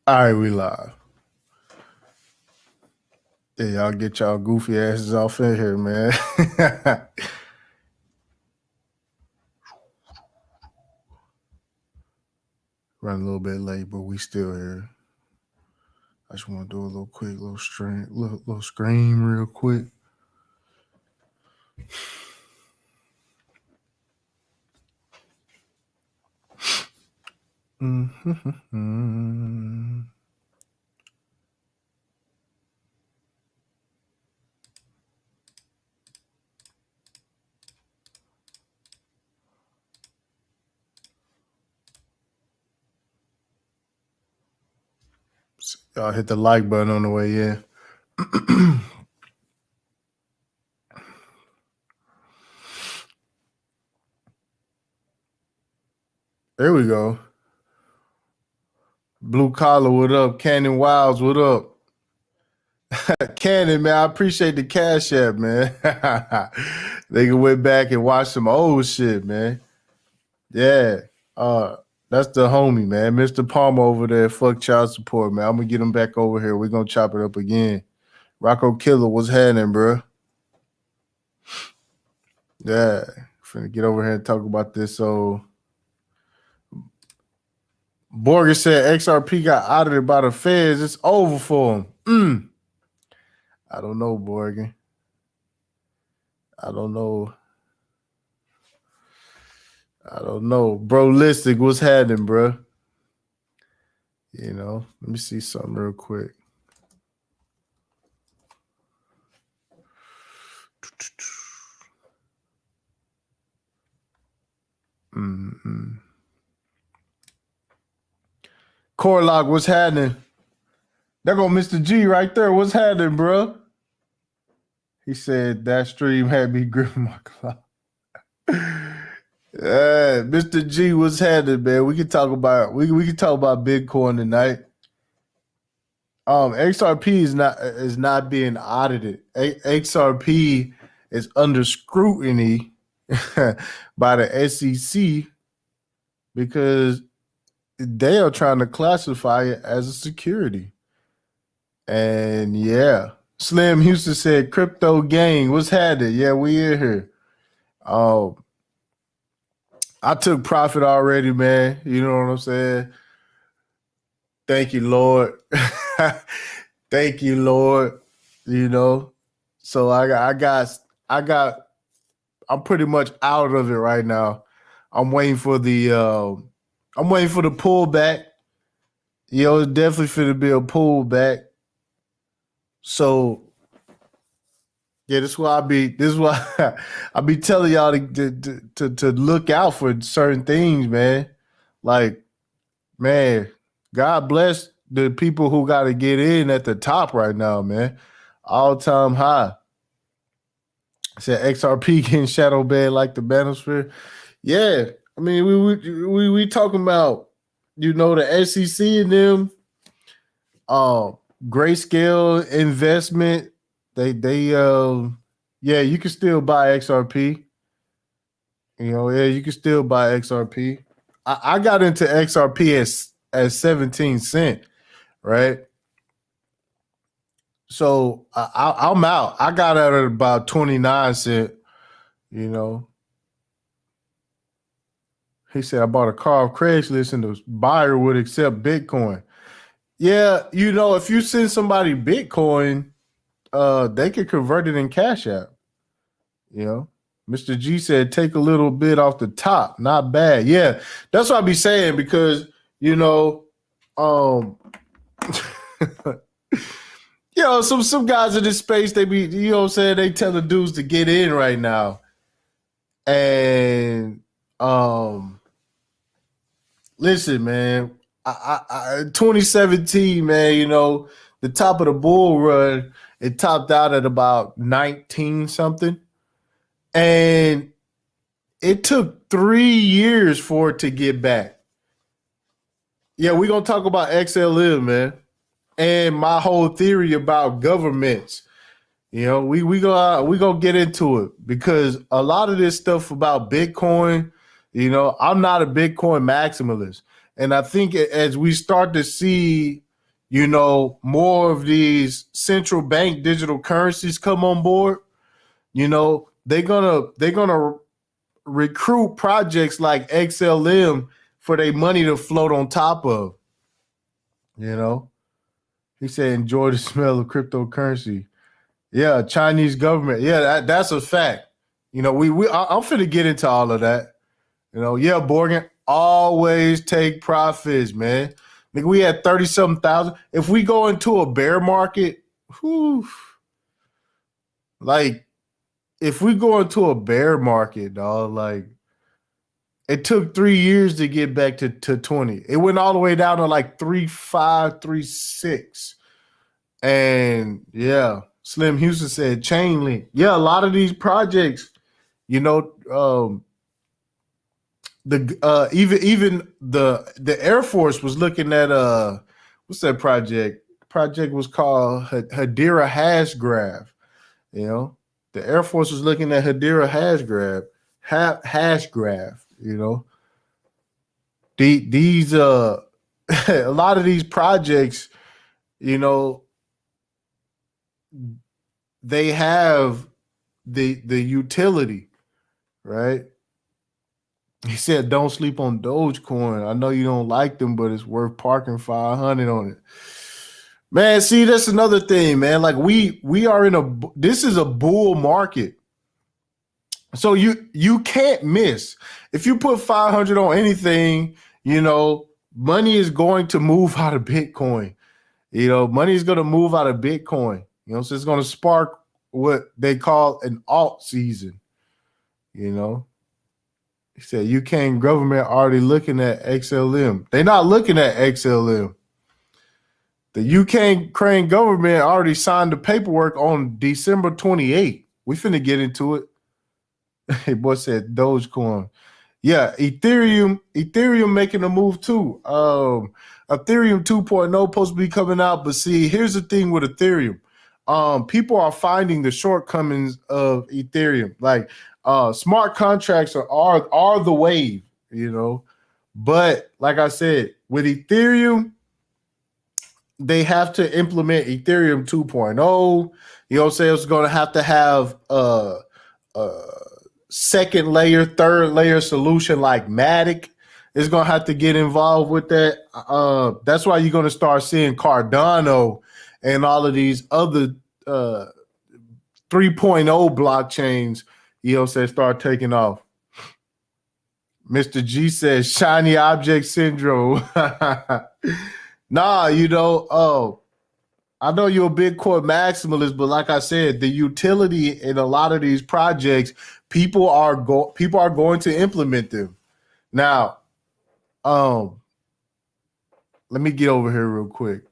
All right, we live. Yeah, y'all get y'all goofy asses off in here, man. Running a little bit late, but we still here. I just want to do a little quick, little stream, little scream real quick. Mm-hmm. Y'all hit the like button on the way in. There we go. Blue Collar, what up? Cannon Wilds, what up? Cannon, man, I appreciate the cash app, man. They can went back and watch some old shit, man. Yeah. Uh, that's the homie, man. Mr. Palmer over there. Fuck child support, man. I'm gonna get him back over here. We're gonna chop it up again. Rocco Killer, what's happening, bro? Yeah. Finna get over here and talk about this. So Borger said XRP got audited by the feds. It's over for him. I don't know, Borger. I don't know. Brolistic, what's happening, bro? You know, let me see something real quick. Mm-hmm. Corlock, what's happening? There go Mr. G right there. What's happening, bro? He said that stream had me gripping my clock. Mr. G, what's happening, man? We can talk about Bitcoin tonight. XRP is not being audited. XRP is under scrutiny by the SEC because they are trying to classify it as a security. And yeah, Slim Houston said, "Crypto gang, what's happening?" Yeah, we in here. I took profit already, man. You know what I'm saying? Thank you, Lord. Thank you, Lord. You know, so I'm pretty much out of it right now. I'm waiting for the pullback. You know, it's definitely finna be a pullback. So yeah, this is why I be telling y'all to look out for certain things, man. Like, man, God bless the people who got to get in at the top right now, man. All time high. Said XRP getting shadow banned like the Manosphere. Yeah, I mean we talking about, you know, the SEC and them, grayscale investment. Yeah, you can still buy XRP. You know, yeah, you can still buy XRP. I got into XRP as 17 cent, right? So I'm out. I got out at about 29 cent, you know. He said I bought a car off Craigslist and the buyer would accept Bitcoin. Yeah, you know, if you send somebody Bitcoin, they could convert it in Cash App. You know, Mr. G said take a little bit off the top, not bad. Yeah, that's what I be saying because you know, you know, some guys in this space they be, you know what I'm saying, they tell the dudes to get in right now, and listen, man, 2017, man, you know, the top of the bull run, it topped out at about 19 something. And it took 3 years for it to get back. Yeah, we're gonna talk about XLM, man. And my whole theory about governments. You know, we gonna get into it because a lot of this stuff about Bitcoin, I'm not a Bitcoin maximalist. And I think as we start to see more of these central bank digital currencies come on board, they're gonna recruit projects like XLM for their money to float on top of. You know, he said, "Enjoy the smell of cryptocurrency." Yeah, Chinese government. Yeah, that's a fact. I'm finna get into all of that. Yeah, Borgen, always take profits, man. Nigga, we had 30-something thousand. If we go into a bear market, whew, like if we go into a bear market, dog, like it took 3 years to get back to 20. It went all the way down to like 3.5, 3.6. And yeah, Slim Houston said chain link. Yeah, a lot of these projects, you know, even the Air Force was looking at what's that project? The project was called Hadira Hash Graph. You know, the Air Force was looking at Hadira Hash Graph. These a lot of these projects, you know, they have the utility, right? He said, "Don't sleep on Dogecoin. I know you don't like them, but it's worth parking 500 on it." Man, see, that's another thing, man. Like we are this is a bull market, so you can't miss. If you put 500 on anything, money is going to move out of Bitcoin. Money is going to move out of Bitcoin. So it's going to spark what they call an alt season. He said, UK government already looking at XLM. They're not looking at XLM. The Ukraine government already signed the paperwork on December 28th. We finna get into it. Hey, boy said Dogecoin. Yeah, Ethereum making a move too. Ethereum 2.0 supposed to be coming out, but see, here's the thing with Ethereum. People are finding the shortcomings of Ethereum. Like smart contracts are the wave, But like I said, with Ethereum, they have to implement Ethereum 2.0. It's going to have second layer, third layer solution like Matic is going to have to get involved with that. That's why you're going to start seeing Cardano and all of these other 3.0 blockchains, start taking off. Mr. G says shiny object syndrome. Nah, I know you're a Bitcoin maximalist, but like I said, the utility in a lot of these projects, people are going to implement them. Now, let me get over here real quick.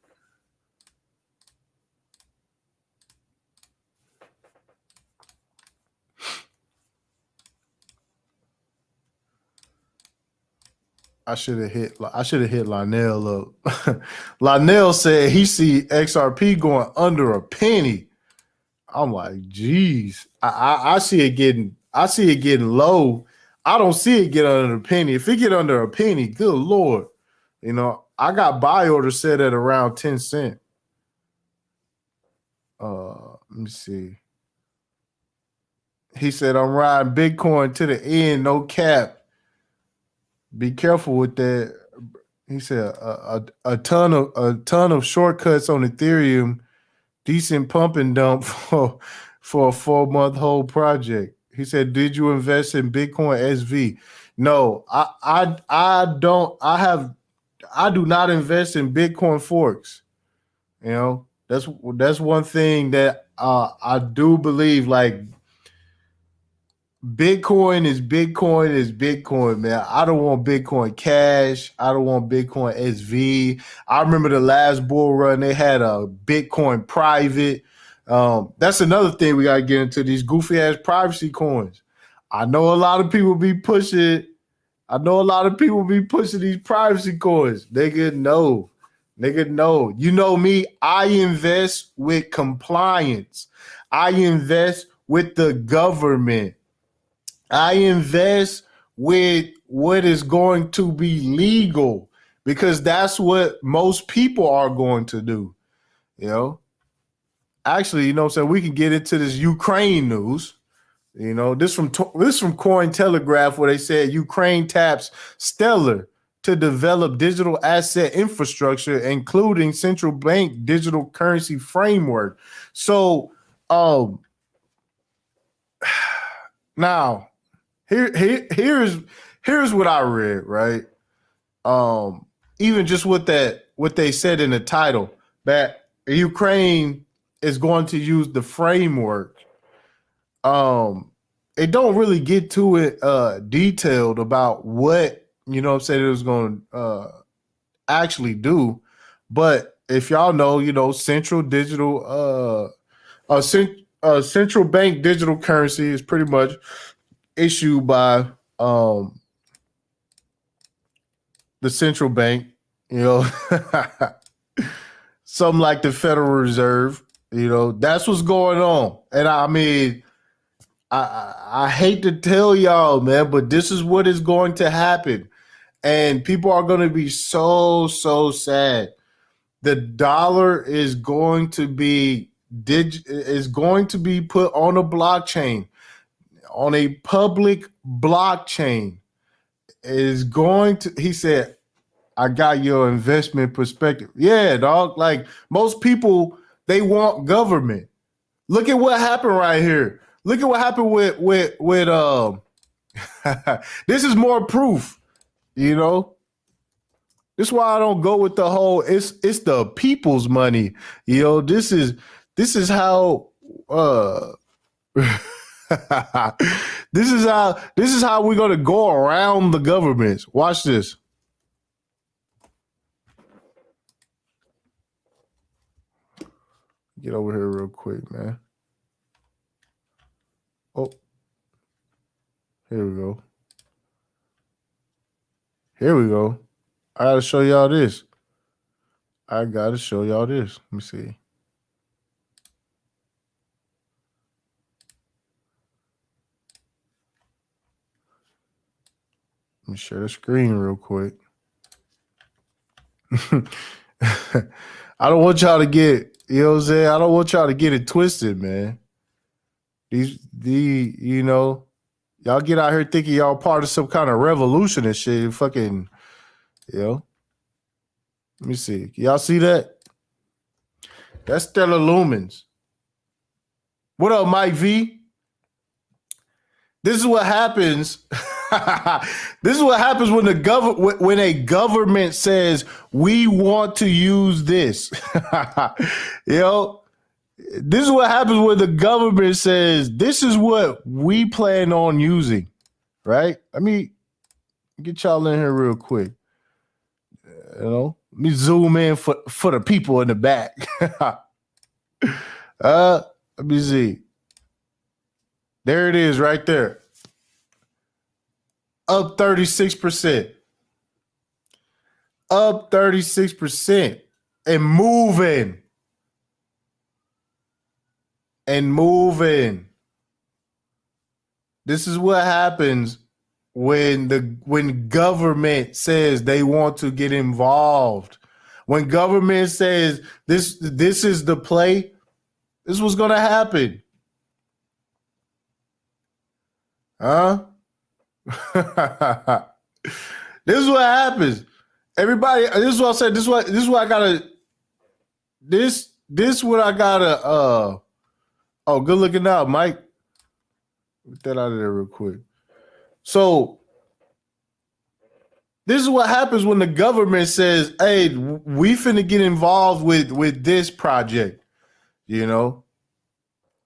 I should have hit Lionel up. Lionel said he see XRP going under a penny. I'm like, geez. I see it getting low. I don't see it get under a penny. If it get under a penny, good Lord. I got buy order set at around 10 cents. Let me see. He said, I'm riding Bitcoin to the end, no cap. Be careful with that. He said a ton of shortcuts on Ethereum, decent pump and dump for a 4-month whole project. He said, did you invest in Bitcoin SV? No, I don't. I do not invest in Bitcoin forks. That's one thing that I do believe. Like, Bitcoin is Bitcoin, man. I don't want Bitcoin Cash. I don't want Bitcoin SV. I remember the last bull run, they had a Bitcoin Private. That's another thing we got to get into, these goofy ass privacy coins. I know a lot of people be pushing these privacy coins. Nigga, no. You know me, I invest with compliance. I invest with the government. I invest with what is going to be legal, because that's what most people are going to do. You know, actually, you know, so we can get into this Ukraine news. You know, this from Cointelegraph, where they said Ukraine taps Stellar to develop digital asset infrastructure, including central bank digital currency framework. So, now here's what I read, right? Even just what they said in the title, that Ukraine is going to use the framework. It don't really get to it detailed about what, you know what I'm saying, it was going to actually do. But if y'all know, you know, central bank digital currency is pretty much issued by the central bank, you know, something like the Federal Reserve. You know, that's what's going on. And I mean, I hate to tell y'all, man, but this is what is going to happen. And people are going to be so sad. The dollar is going to be is going to be put on a blockchain, on a public blockchain. It is going to, he said, I got your investment perspective. Yeah, dog. Like, most people, they want government. Look at what happened right here. Look at what happened with this is more proof, you know. This is why I don't go with the whole it's the people's money. You know, this is how this is how we're gonna go around the governments. Watch this. Get over here real quick, man. Oh, here we go. Here we go. I gotta show y'all this. Let me see. Let me share the screen real quick. I don't want y'all to get, you know what I'm saying? I don't want y'all to get it twisted, man. You know, y'all get out here thinking y'all part of some kind of revolution and shit. Fucking, you know. Let me see. Y'all see that? That's Stellar Lumens. What up, Mike V? This is what happens. This is what happens when when a government says we want to use this. You know, this is what happens when the government says this is what we plan on using. Right? Let me get y'all in here real quick. You know, let me zoom in for the people in the back. Let me see. There it is right there. Up 36%. Up 36%. And moving. And moving. This is what happens when government says they want to get involved. When government says this is the play, this is what's gonna happen. Huh? This is what happens. Everybody, this is what I said. This is what I gotta. This what I gotta. Oh, good looking out, Mike. Get that out of there real quick. So this is what happens when the government says, "Hey, we finna get involved with this project," you know,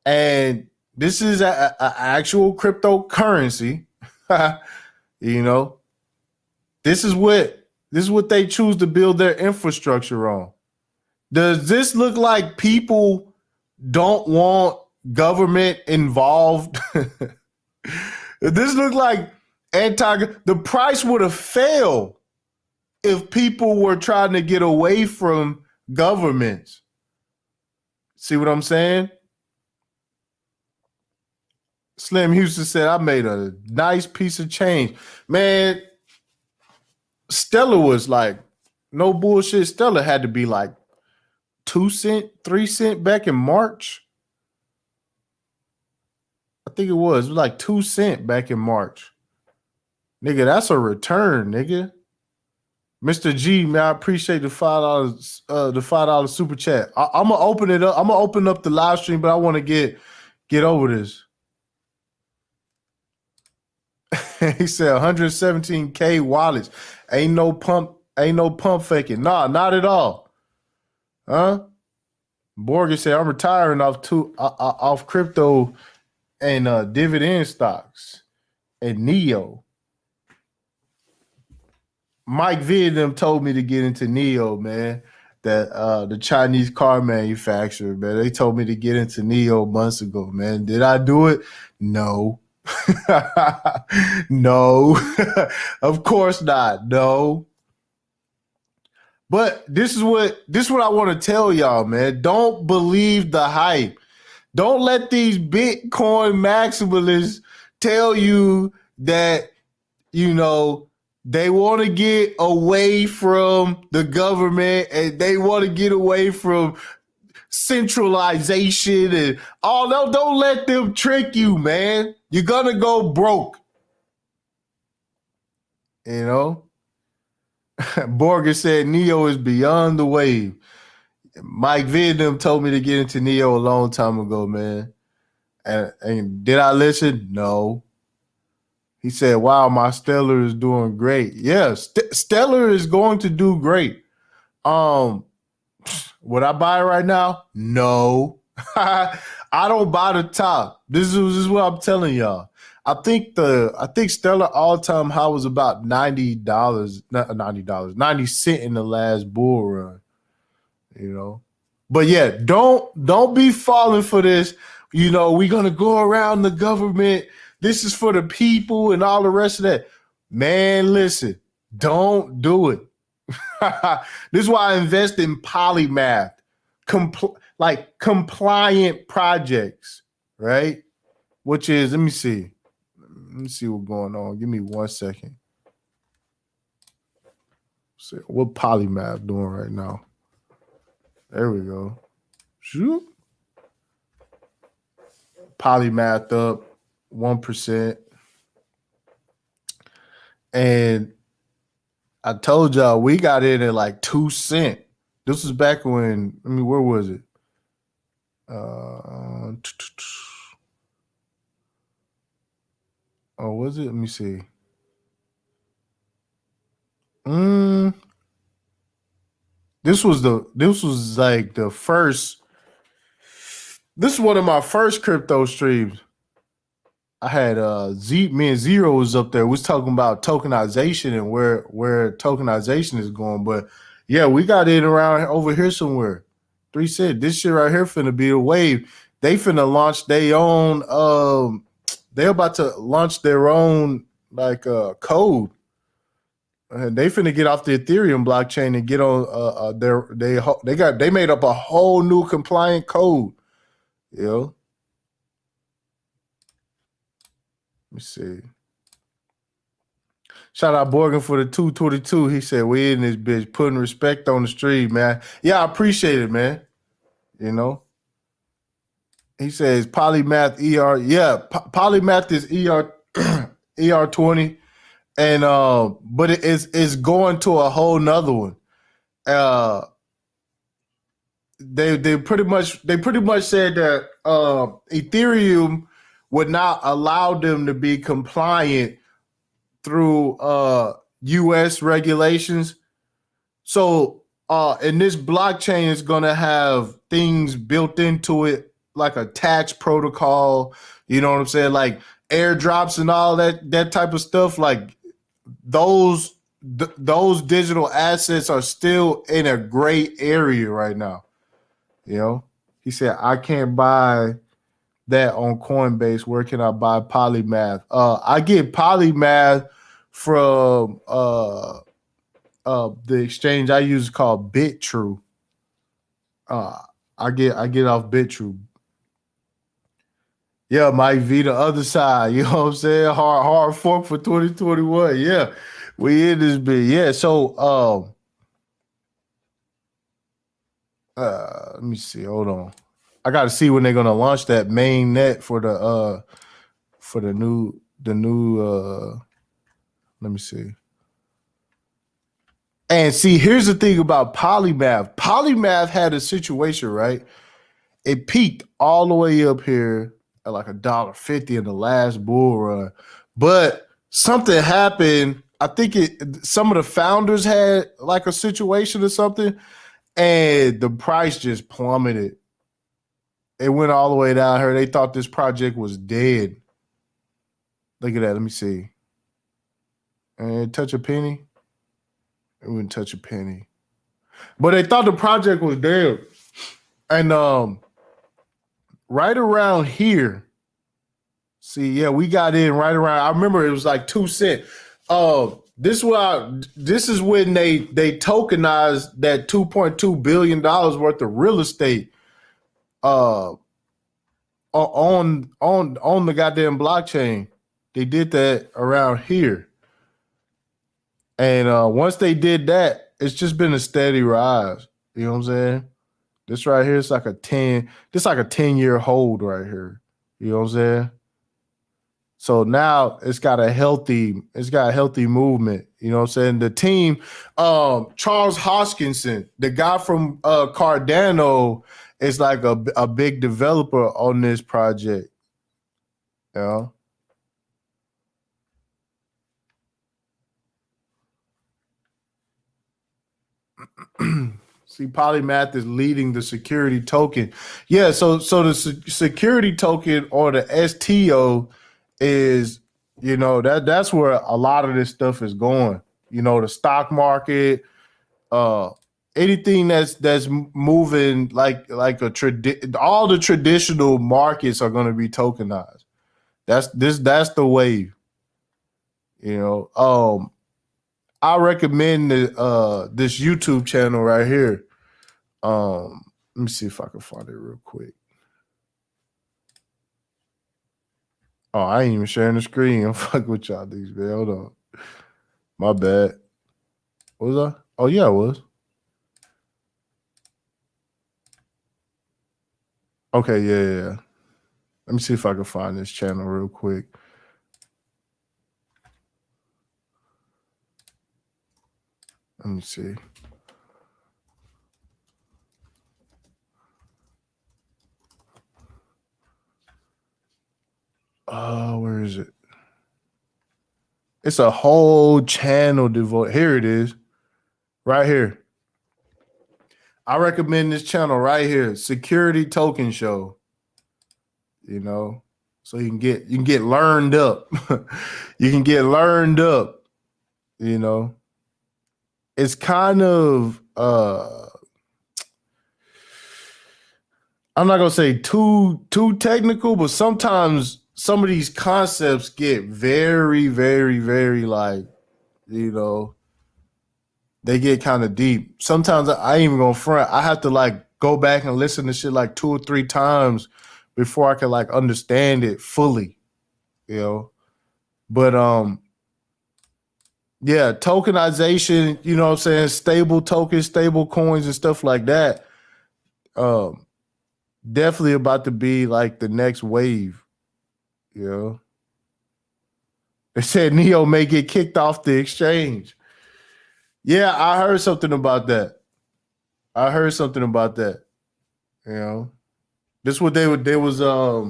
and this is a actual cryptocurrency. You know, this is what they choose to build their infrastructure on. Does this look like people don't want government involved? This look like the price would have failed if people were trying to get away from governments. See what I'm saying? Slim Houston said, I made a nice piece of change. Man, Stellar was like no bullshit, Stellar had to be like 2 cent, 3 cent back in March. I think it was like 2 cent back in March. Nigga, that's a return, nigga. Mr. G, man, I appreciate the $5, the $5 super chat. I'm gonna open it up. I'm gonna open up the live stream, but I want to get over this. He said 117K wallets. Ain't no pump faking. Nah, not at all. Huh? Morgan said I'm retiring off crypto and dividend stocks and Neo. Mike V and them told me to get into Neo, man. That the Chinese car manufacturer, man. They told me to get into Neo months ago, man. Did I do it? No. No. Of course not. No. But this is what I want to tell y'all, man. Don't believe the hype. Don't let these Bitcoin maximalists tell you that, they want to get away from the government and they want to get away from centralization and all. Don't let them trick you, man. You're going to go broke. Borger said Neo is beyond the wave. Mike Vietnam told me to get into Neo a long time ago, man. And did I listen? No. He said, wow, my Stellar is doing great. Yeah, Stellar is going to do great. Would I buy it right now? No. I don't buy the top. This is what I'm telling y'all. I think Stellar all-time high was about $90, not $90, 90 cents in the last bull run. But yeah, don't be falling for this. We're gonna go around the government. This is for the people and all the rest of that. Man, listen, don't do it. This is why I invest in polymath, compliant projects, right? Which is, let me see what's going on. Give me 1 second. See what polymath doing right now. There we go. Shoot. Polymath up 1%. And I told y'all we got in at like 2 cents. This was back when, where was it? Was it? Let me see. This was like the first. This is one of my first crypto streams. I had me and Zero was up there. We was talking about tokenization and where tokenization is going. But yeah, we got it around over here somewhere. 3 cents. This shit right here finna be a wave. They finna launch their own. They're about to launch their own code. And they finna get off the Ethereum blockchain and get on they made up a whole new compliant code. Let me see. Shout out Borgen for the 222. He said, we in this bitch putting respect on the street, man. Yeah, I appreciate it, man. He says polymath ER. Yeah, polymath is ER20. And but it's going to a whole nother one. They pretty much said that Ethereum would not allow them to be compliant through US regulations. So and this blockchain is gonna have things built into it like a tax protocol, you know what I'm saying? Like airdrops and all that type of stuff. Like those digital assets are still in a gray area right now. He said, I can't buy that on Coinbase. Where can I buy polymath? I get polymath from the exchange I use called BitTrue. I get off BitTrue. Yeah, Mike V, the other side. You know what I'm saying? Hard fork for 2021. Yeah, we in this bit. Yeah, so Let me see. Hold on. I got to see when they're gonna launch that main net for the new. Let me see. And see, here's the thing about Polymath. Polymath had a situation, right? It peaked all the way up here at like $1.50 in the last bull run, but something happened. I think some of the founders had like a situation or something, and the price just plummeted. It went all the way down here. They thought this project was dead. Look at that. Let me see. And touch a penny. It wouldn't touch a penny. But they thought the project was dead. And right around here, see, yeah, we got in right around. I remember it was like 2 cents. This is when they tokenized that $2.2 billion worth of real estate on the goddamn blockchain. They did that around here. And once they did that, it's just been a steady rise. You know what I'm saying? This right here, it's like a 10-year hold right here. You know what I'm saying? So now it's got a healthy movement. You know what I'm saying? The team, Charles Hoskinson, the guy from Cardano, is like a big developer on this project. You know? See, Polymath is leading the security token. Yeah, so the security token or the STO is, that's where a lot of this stuff is going. The stock market, uh, anything that's moving like all the traditional markets are going to be tokenized. That's the wave. I recommend this YouTube channel right here. Let me see if I can find it real quick. Oh, I ain't even sharing the screen. I'm fucking with y'all these, man. Hold on. My bad. What was I? Oh yeah, I was. Okay, yeah. Let me see if I can find this channel real quick. Let me see. Where is it? It's a whole channel devoted. Here it is. Right here. I recommend this channel right here, Security Token Show. So you can get learned up. You can get learned up. It's kind of I'm not gonna say too technical, but sometimes some of these concepts get very, very, very like, they get kind of deep. Sometimes I ain't even gonna front. I have to like go back and listen to shit like 2 or 3 times before I can like understand it fully. But yeah, tokenization, you know what I'm saying, stable tokens, stable coins and stuff like that. Definitely about to be like the next wave. They said Neo may get kicked off the exchange. Yeah, I heard something about that. This what they was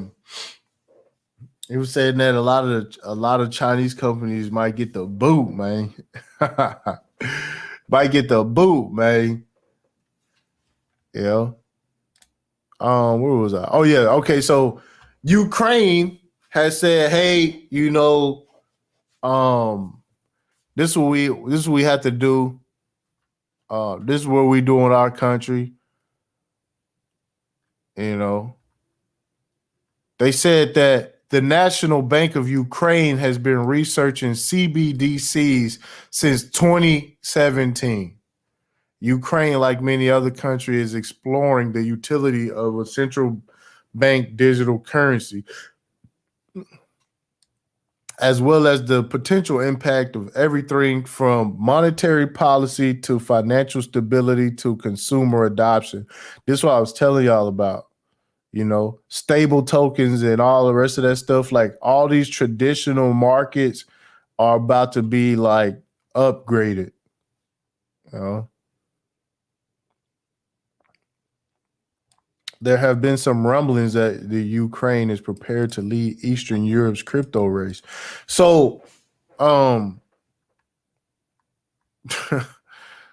he was saying that a lot of Chinese companies might get the boot, man. Might get the boot, man. Where was I? Oh yeah, okay. So Ukraine has said, hey, this is what we have to do. This is what we do in our country. They said that the National Bank of Ukraine has been researching CBDCs since 2017. Ukraine, like many other countries, is exploring the utility of a central bank digital currency. as well as the potential impact of everything from monetary policy to financial stability to consumer adoption. This is what I was telling y'all about. Stable tokens and all the rest of that stuff. Like all these traditional markets are about to be like upgraded. You know, there have been some rumblings that the Ukraine is prepared to lead Eastern Europe's crypto race. So,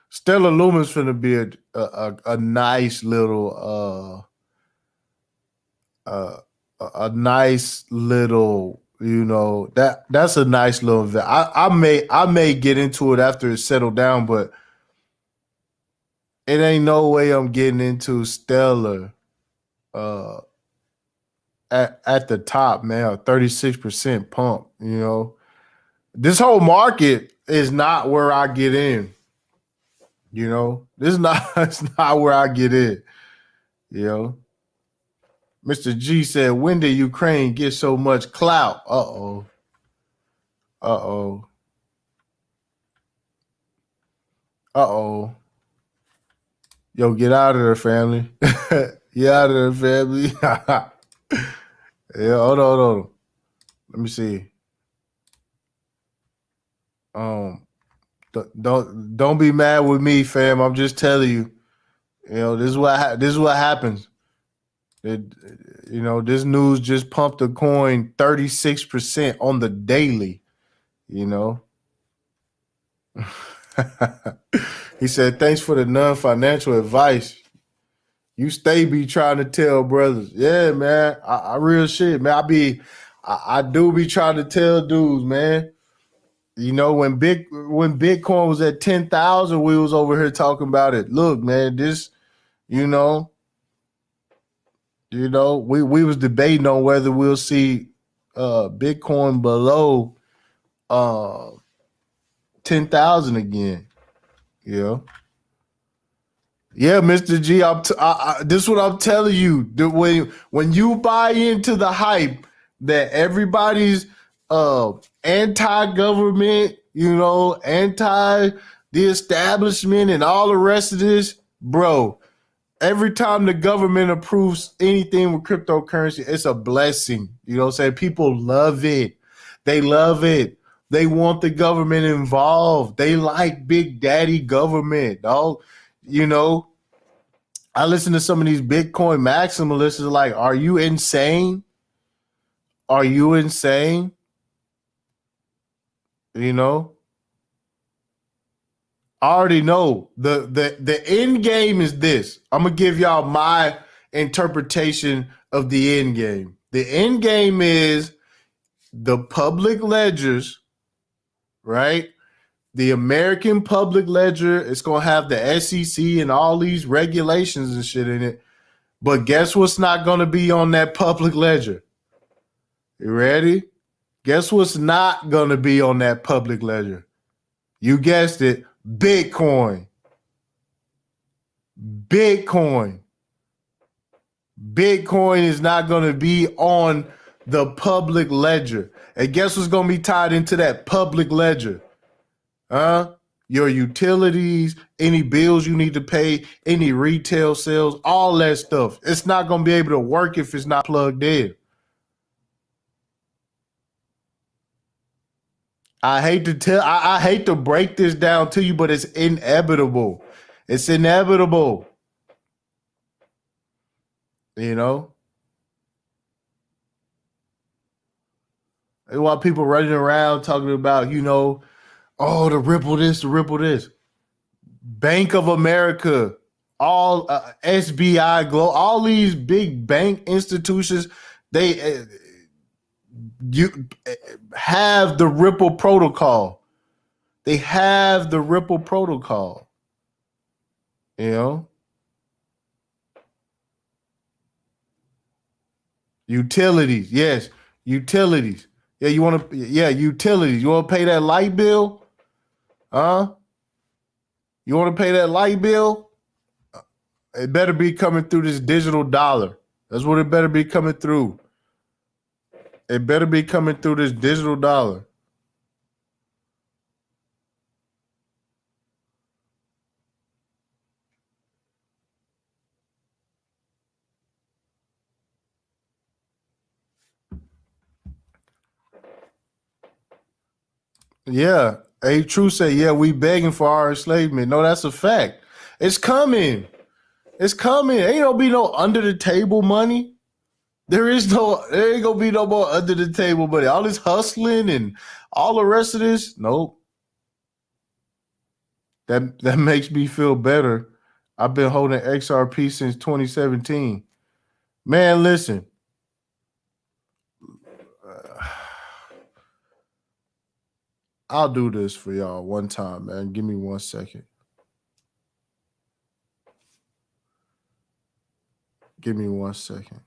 Stellar Lumen's finna be a nice little a nice little that's a nice little event. I may get into it after it's settled down, but it ain't no way I'm getting into Stellar uh at the top, man. A 36% pump. This whole market is not where I get in. This is not it's not where I get in. You know, Mr. G said, "When did Ukraine get so much clout?" Uh oh. Uh oh. Yo, get out of there, family. Get out of there, family. Yeah, hold on. Let me see. Um, don't be mad with me, fam. I'm just telling you. This is what happens. It, this news just pumped the coin 36% on the daily. You know. He said, "Thanks for the non-financial advice. You stay be trying to tell brothers." Yeah, man. I real shit, man. I do be trying to tell dudes, man. When Bitcoin was at 10,000, we was over here talking about it. Look, man, this, you know, we was debating on whether we'll see Bitcoin below 10,000 again. You know. Yeah, Mr. G, this is what I'm telling you. When you buy into the hype that everybody's anti-government, anti the establishment and all the rest of this, bro, every time the government approves anything with cryptocurrency, it's a blessing. You know what I'm saying? People love it. They love it. They want the government involved. They like big daddy government, dog. You know, I listen to some of these Bitcoin maximalists like, are you insane? Are you insane? You know? I already know. The end game is this. I'm gonna give y'all my interpretation of the end game. The end game is the public ledgers, right? The American public ledger. It's gonna have the SEC and all these regulations and shit in it. But guess what's not gonna be on that public ledger? You ready? Guess what's not gonna be on that public ledger? You guessed it, Bitcoin. Bitcoin. Bitcoin is not gonna be on the public ledger. And guess what's gonna be tied into that public ledger? Your utilities, any bills you need to pay, any retail sales, all that stuff. It's not gonna be able to work if it's not plugged in. I hate to break this down to you, but it's inevitable. It's inevitable. You know? While people running around talking about, oh, the ripple this, the ripple this. Bank of America, all SBI, all these big bank institutions, they you have the Ripple protocol. They have the Ripple protocol. You know, utilities. Yes, utilities. Yeah, utilities. You want to pay that light bill? Huh? You want to pay that light bill? It better be coming through this digital dollar. That's what it better be coming through. It better be coming through this digital dollar. Yeah. A True say, yeah, we begging for our enslavement. No, that's a fact. It's coming. It's coming. Ain't gonna be no under the table money. There ain't gonna be no more under the table money. All this hustling and all the rest of this, nope. That makes me feel better. I've been holding XRP since 2017. Man, listen. I'll do this for y'all one time, man. Give me 1 second. Give me 1 second.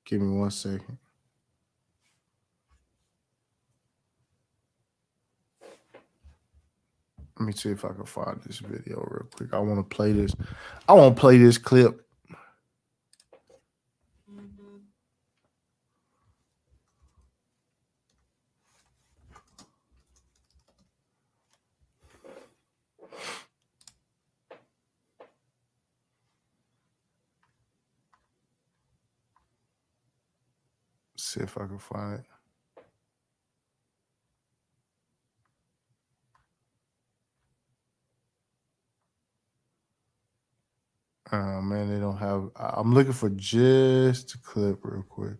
Give me 1 second. Let me see if I can find this video real quick. I want to play this. I want to play this clip. See if I can find it. Oh man, they don't have. I'm looking for just a clip real quick.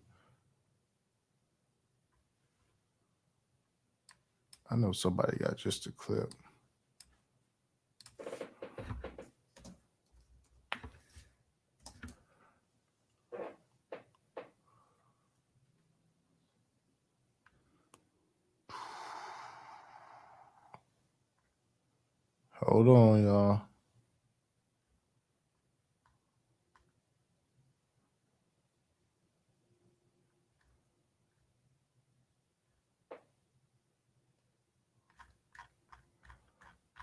I know somebody got just a clip. Hold on, y'all.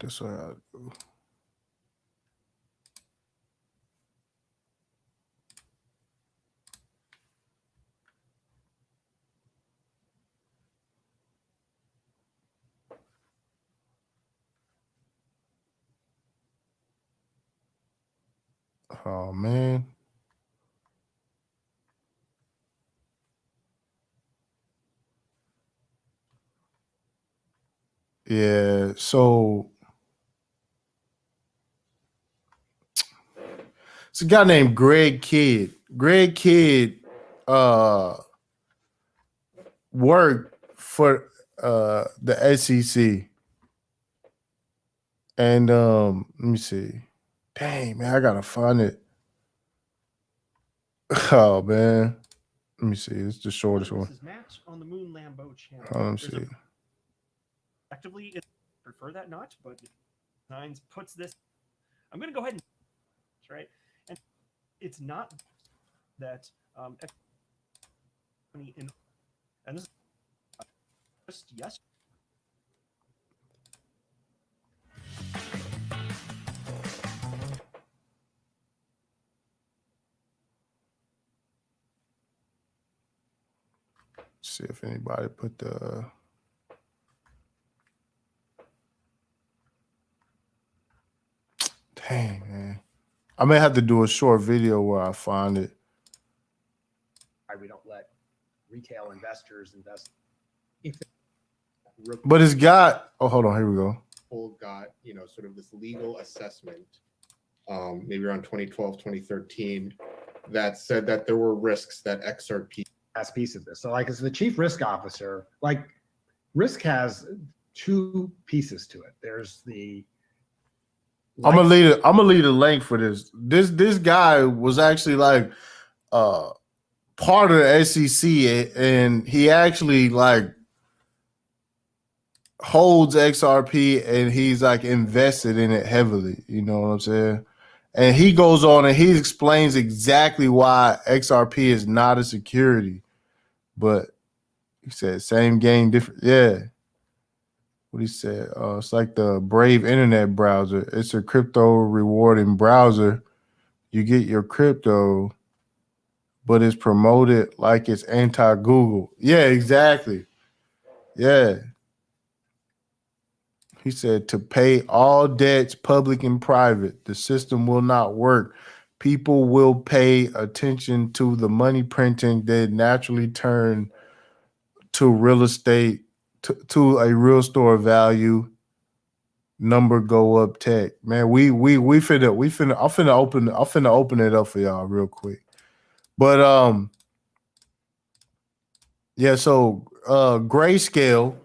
That's what I do. Oh man. Yeah, so it's a guy named Greg Kidd. Greg Kidd worked for the SEC. And let me see. Dang, man, I gotta find it. Oh man. Let me see. It's the shortest one. This is Matt on the Moon Lambo channel. Let me see. Effectively, I prefer that not, but Nines puts this. I'm going to go ahead and right, and it's not that and this is just yes. See if anybody put the. Dang, man. I may have to do a short video where I find it. We don't let retail investors invest. But it's got. Oh, hold on. Here we go. Got, sort of this legal assessment, maybe around 2012, 2013, that said that there were risks that XRP as piece of this. So like as the chief risk officer, like risk has two pieces to it. There's the I'm gonna leave a link for this. This guy was actually like part of the SEC, and he actually like holds XRP, and he's like invested in it heavily. You know what I'm saying? And he goes on and he explains exactly why XRP is not a security, but he said same game, different. Yeah. what he said. It's like the Brave internet browser. It's a crypto rewarding browser. You get your crypto, but it's promoted like it's anti-Google. Yeah, exactly. Yeah. He said to pay all debts, public and private. The system will not work. People will pay attention to the money printing that naturally turn to real estate, to a real store value. Number go up tech. Man, we finna I'm finna open it up for y'all real quick. But yeah, so Grayscale,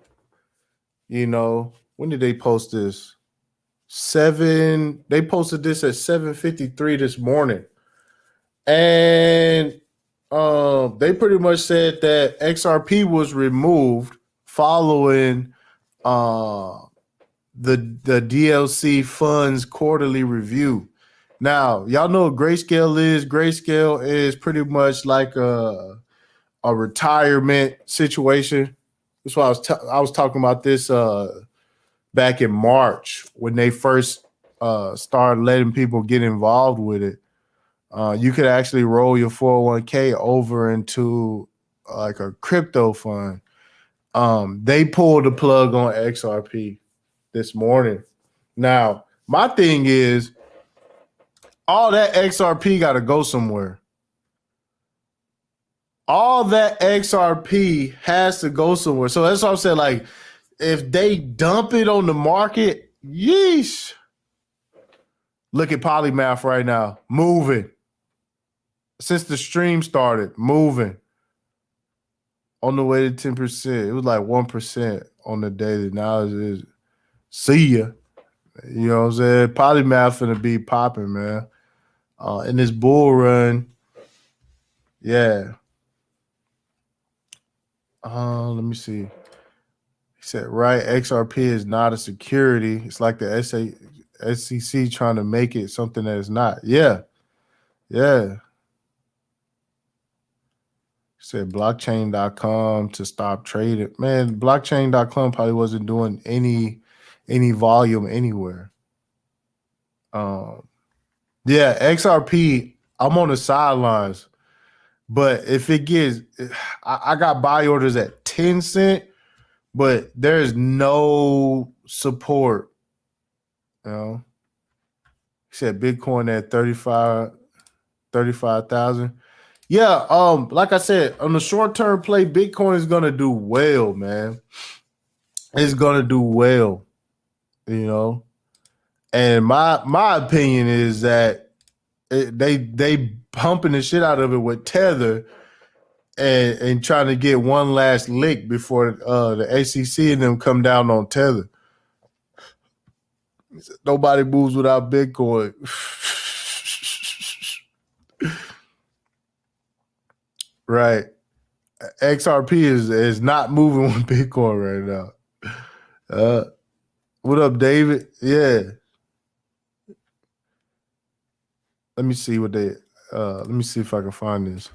when did they post this? They posted this at 7:53 this morning. And they pretty much said that XRP was removed following the DLC funds quarterly review. Now, y'all know what Grayscale is. Grayscale is pretty much like a retirement situation. That's why I was talking about this back in March when they first started letting people get involved with it. You could actually roll your 401k over into like a crypto fund. They pulled the plug on XRP this morning. Now, my thing is, all that XRP got to go somewhere. All that XRP has to go somewhere. So that's what I'm saying. Like, if they dump it on the market, yeesh. Look at Polymath right now, moving. Since the stream started, moving. On the way to 10%. It was like 1% on the daily. Now it's see ya. You know what I'm saying? Polymath finna be popping, man. In this bull run, yeah. Let me see. He said, right, XRP is not a security. It's like the SEC trying to make it something that it's not. Yeah. Yeah. He said blockchain.com to stop trading. Man, blockchain.com probably wasn't doing any volume anywhere. Yeah, XRP, I'm on the sidelines. But if it gets, I got buy orders at 10 cent, but there's no support. You know, he said Bitcoin at 35,000. Yeah, like I said, on the short term play, Bitcoin is gonna do well, man. It's gonna do well, And my opinion is that they pumping the shit out of it with Tether and trying to get one last lick before the ACC and them come down on Tether. Nobody moves without Bitcoin. Right. XRP is not moving with Bitcoin right now. What up, David? Yeah. Let me see what they let me see if I can find this.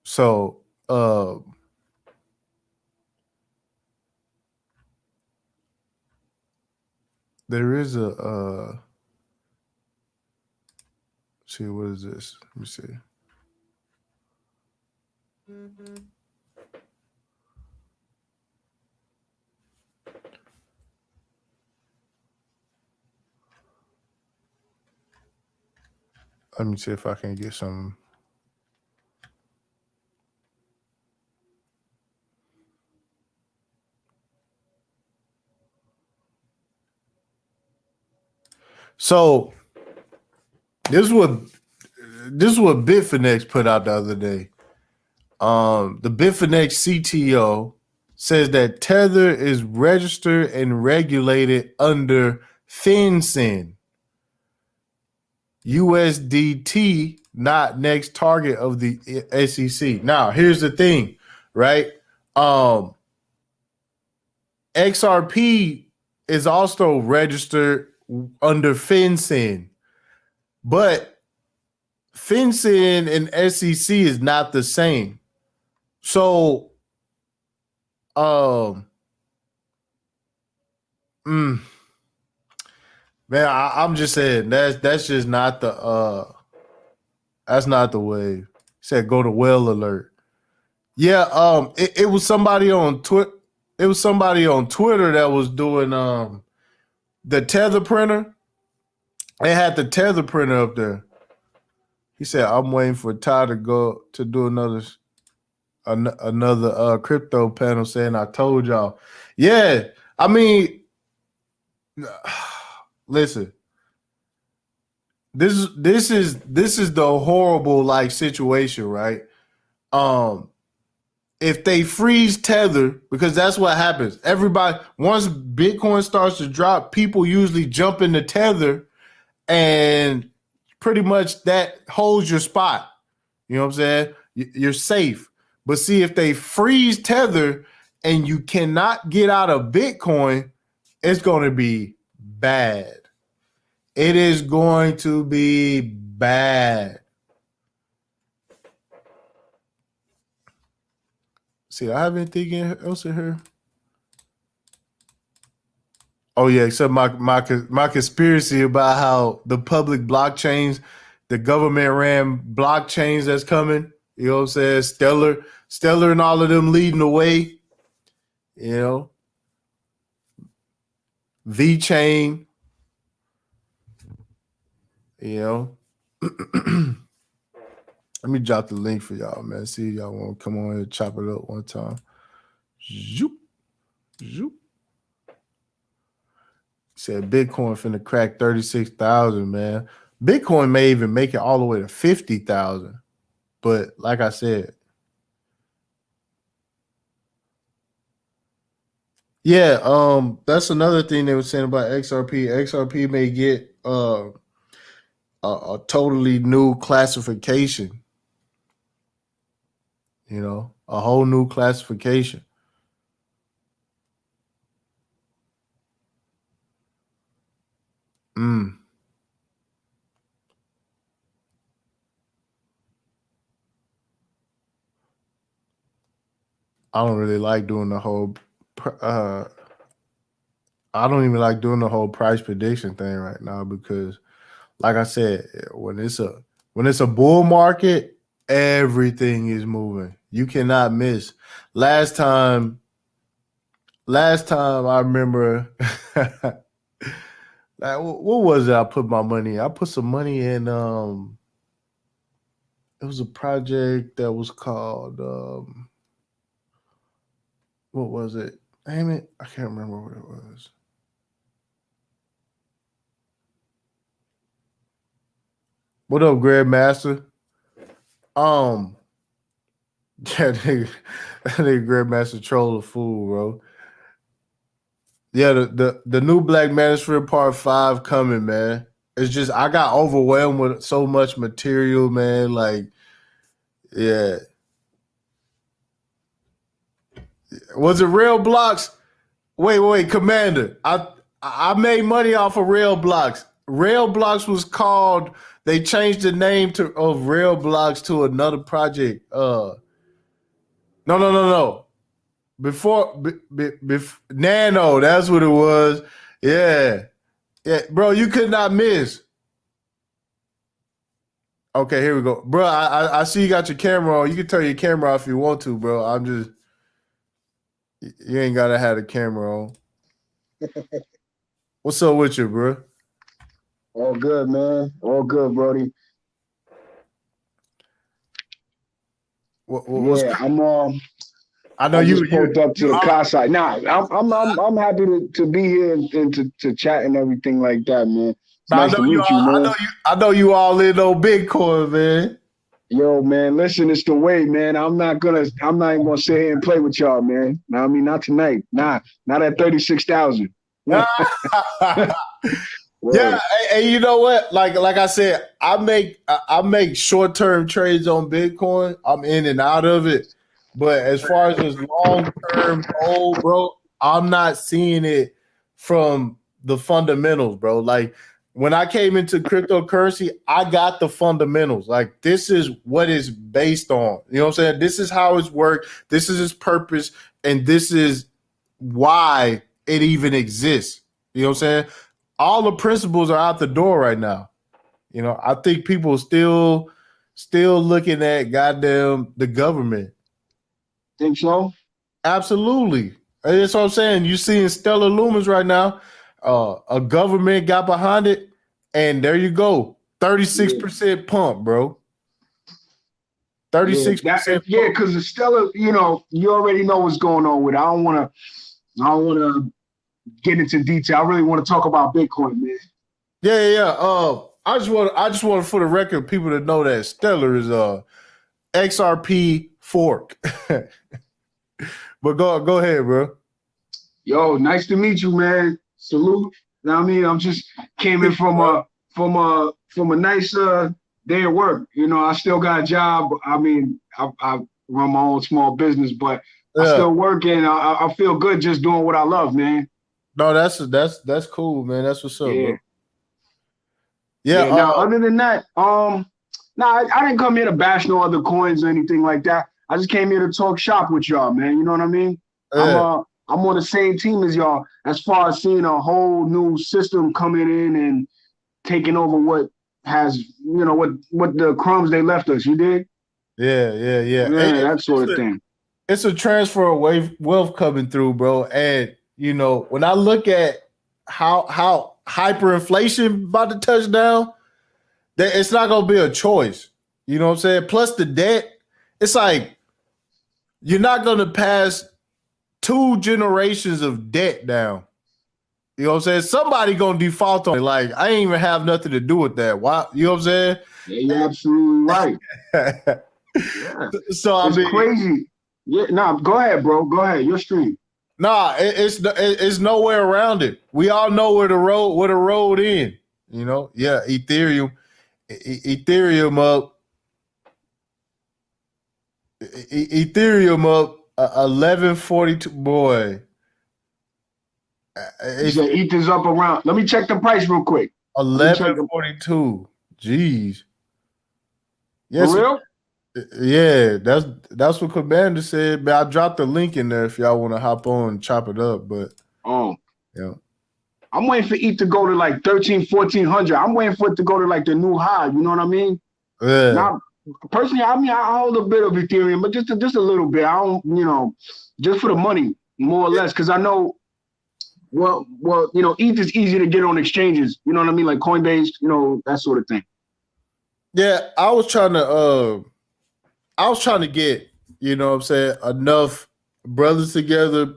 So there is a see, what is this? Let me see. Let me see if I can get some. So this is what Bitfinex put out the other day. The Bitfinex CTO says that Tether is registered and regulated under FinCEN. USDT not next target of the SEC. Now, here's the thing, right? XRP is also registered under FinCEN, but FinCEN and SEC is not the same. So, man, I'm just saying that's just not the that's not the way. He said go to well alert. Yeah, it was somebody on Twitter. It was somebody on Twitter that was doing the tether printer. They had the tether printer up there. He said, "I'm waiting for Ty to go to do another crypto panel saying I told y'all." Yeah, I mean, listen, this is the horrible like situation, right? If they freeze tether, because that's what happens. Everybody, once Bitcoin starts to drop, people usually jump into tether, and pretty much that holds your spot. You know what I'm saying? You're safe. But see, if they freeze tether and you cannot get out of Bitcoin, it's going to be bad. It is going to be bad. See, I have anything else in here. Oh yeah, except my conspiracy about how the public blockchains, the government ran blockchains that's coming. You know what I'm saying? Stellar, and all of them leading the way. You know, V-Chain. You know, let me drop the link for y'all, man. See if y'all want to come on and chop it up one time. Zoop, zoop. Said Bitcoin finna crack 36,000, man. Bitcoin may even make it all the way to 50,000. But like I said, yeah, that's another thing they were saying about XRP. XRP may get a totally new classification. You know, a whole new classification. I don't really like doing the whole I don't even like doing the whole price prediction thing right now because like I said, when it's a bull market, everything is moving. You cannot miss. Last time I remember like what was it I put my money in? I put some money in it was a project that was called what was it? Damn it, I can't remember what it was. What up, Grandmaster? Yeah, that nigga Grandmaster troll a fool, bro. Yeah, the new Black Manosphere Part 5 coming, man. It's just I got overwhelmed with so much material, man. Like, yeah. Was it Rail Blocks? Wait, Commander. I made money off of Rail Blocks. Rail Blocks was called. They changed the name of Rail Blocks to another project. No. Before Nano, that's what it was. Yeah, bro, you could not miss. Okay, here we go, bro. I see you got your camera on. You can turn your camera off if you want to, bro. I'm just. You ain't gotta have the camera on. What's up with you, bro? All good, man. All good, Brody. Yeah, I know you pulled up to the car side. Nah, I'm happy to be here and to chat and everything like that, man. It's nice to meet you, man. I know you all in on Bitcoin, man. Yo, man, listen, it's the way, man. I'm not even gonna sit here and play with y'all, man. I mean, not tonight. Nah, not at 36,000. Yeah, and you know what? Like I said, I make short-term trades on Bitcoin. I'm in and out of it. But as far as this long-term goal, bro, I'm not seeing it from the fundamentals, bro. Like when I came into cryptocurrency, I got the fundamentals. Like this is what it's based on. You know what I'm saying? This is how it's worked. This is its purpose, and this is why it even exists. You know what I'm saying? All the principles are out the door right now. You know, I think people still looking at goddamn the government. Think so? Absolutely. That's what I'm saying. You seeing Stellar Lumens right now. A government got behind it, and there you go. 36% pump, bro. 36%. Yeah, because the Stellar, you already know what's going on with it. I don't wanna get into detail. I really want to talk about Bitcoin, man. Yeah. I just want for the record people to know that Stellar is XRP fork. But go ahead, bro. Yo, nice to meet you, man. Salute. You know what I mean? I'm just came in from a nice day at work. I still got a job. I mean, I run my own small business, but I still work and I feel good just doing what I love, man. No, that's cool, man. That's what's up, bro. Yeah. Now, other than that, I didn't come here to bash no other coins or anything like that. I just came here to talk shop with y'all, man. You know what I mean? Yeah. I'm on the same team as y'all as far as seeing a whole new system coming in and taking over what has, what the crumbs they left us. You dig? Yeah. Yeah, that sort of thing. It's a transfer of wealth coming through, bro. And when I look at how hyperinflation about to touch down, that it's not gonna be a choice. You know what I'm saying? Plus the debt, it's like you're not gonna pass 2 generations of debt down. You know what I'm saying? Somebody gonna default on it. Like I ain't even have nothing to do with that. Why? You know what I'm saying? Yeah, you're absolutely right. Yeah. So it's crazy. Yeah, go ahead, bro. Go ahead. Your stream. Nah, it's nowhere around it. We all know where the road in. Yeah, Ethereum up. Ethereum up 1142. Boy, Ether's up around. Let me check the price real quick. 1142. Jeez. Yes, for real? Yeah, that's what Commander said. But I dropped the link in there if y'all want to hop on and chop it up. But yeah, I'm waiting for ETH to go to like 1,1400. I'm waiting for it to go to like the new high. You know what I mean? Yeah. Now, personally, I hold a bit of Ethereum, but just a little bit. I don't, just for the money, more or less, because I know. Well, ETH is easy to get on exchanges. You know what I mean, like Coinbase. That sort of thing. Yeah, I was trying to get, what I'm saying, enough brothers together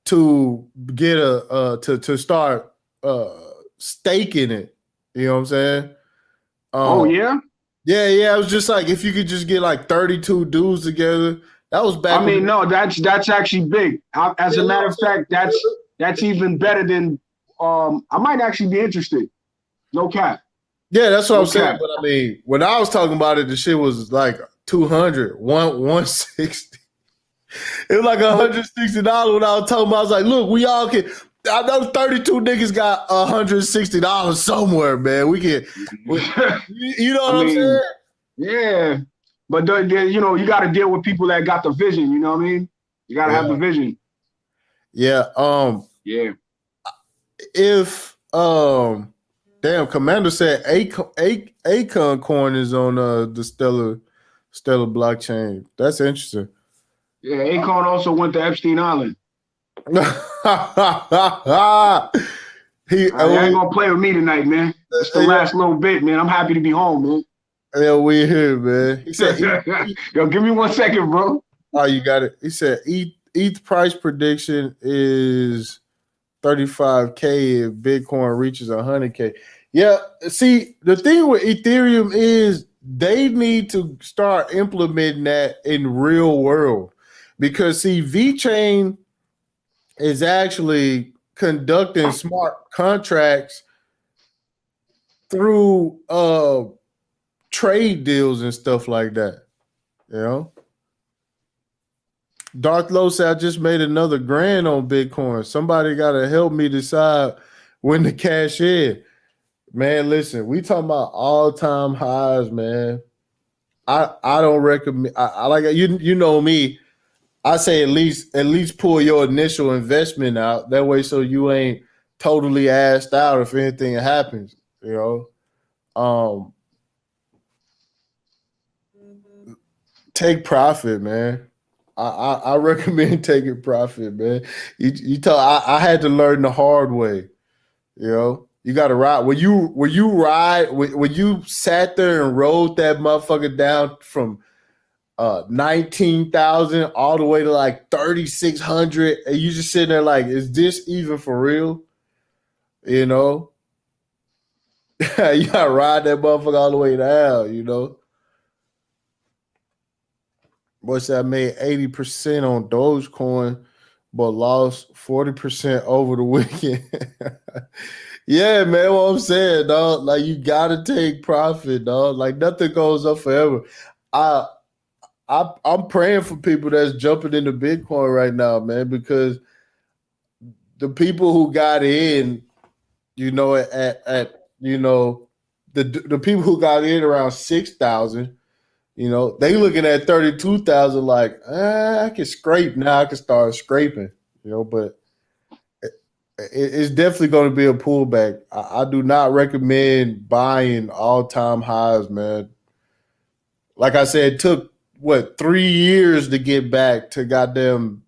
to get to start staking it. You know what I'm saying? Yeah? Yeah. It was just like if you could just get like 32 dudes together. That was back. I mean, no, that's actually big. As a matter of fact, that's even better than I might actually be interested. No cap. Yeah, that's what I'm saying. But I mean, when I was talking about it, the shit was like 200, 160. It was like $160 when I was talking about. I was like, look, we all can. I know 32 niggas got $160 somewhere, man. We can. You know what I'm saying? Yeah, but you got to deal with people that got the vision. You know what I mean? You got to have the vision. Yeah. Yeah. If damn, Commander said Acon coin is on the Stellar blockchain. That's interesting. Yeah, Acon also went to Epstein Island. I ain't gonna play with me tonight, man. It's the last little bit, man. I'm happy to be home, man. Yeah, we here, man. He said, "Yo, give me 1 second, bro." Oh, you got it. He said, ETH price prediction is 35K if Bitcoin reaches 100K. Yeah, see, the thing with Ethereum is they need to start implementing that in real world because, see, VeChain is actually conducting smart contracts through trade deals and stuff like that, Darth Low said, I just made another grand on Bitcoin. Somebody got to help me decide when to cash in. Man, listen, we talking about all-time highs, man. I don't recommend. I like you know me. I say at least pull your initial investment out. That way, so you ain't totally asked out if anything happens. You know, take profit, man. I recommend taking profit, man. You tell I had to learn the hard way. You know, you got to ride. When you sat there and rode that motherfucker down from 19,000 all the way to like 3,600, and you just sitting there like, is this even for real? You know, you gotta ride that motherfucker all the way down. You know, boy said I made 80% on Dogecoin, but lost 40% over the weekend. Yeah, man, what I'm saying, dog. Like you gotta take profit, dog. Like nothing goes up forever. I I'm praying for people that's jumping into Bitcoin right now, man, because the people who got in, you know, at you know, the people who got in around 6,000, you know, they looking at 32,000 like, I can scrape now. I can start scraping, you know, but it's definitely going to be a pullback. I do not recommend buying all-time highs, man. Like I said, it took what 3 years to get back to goddamn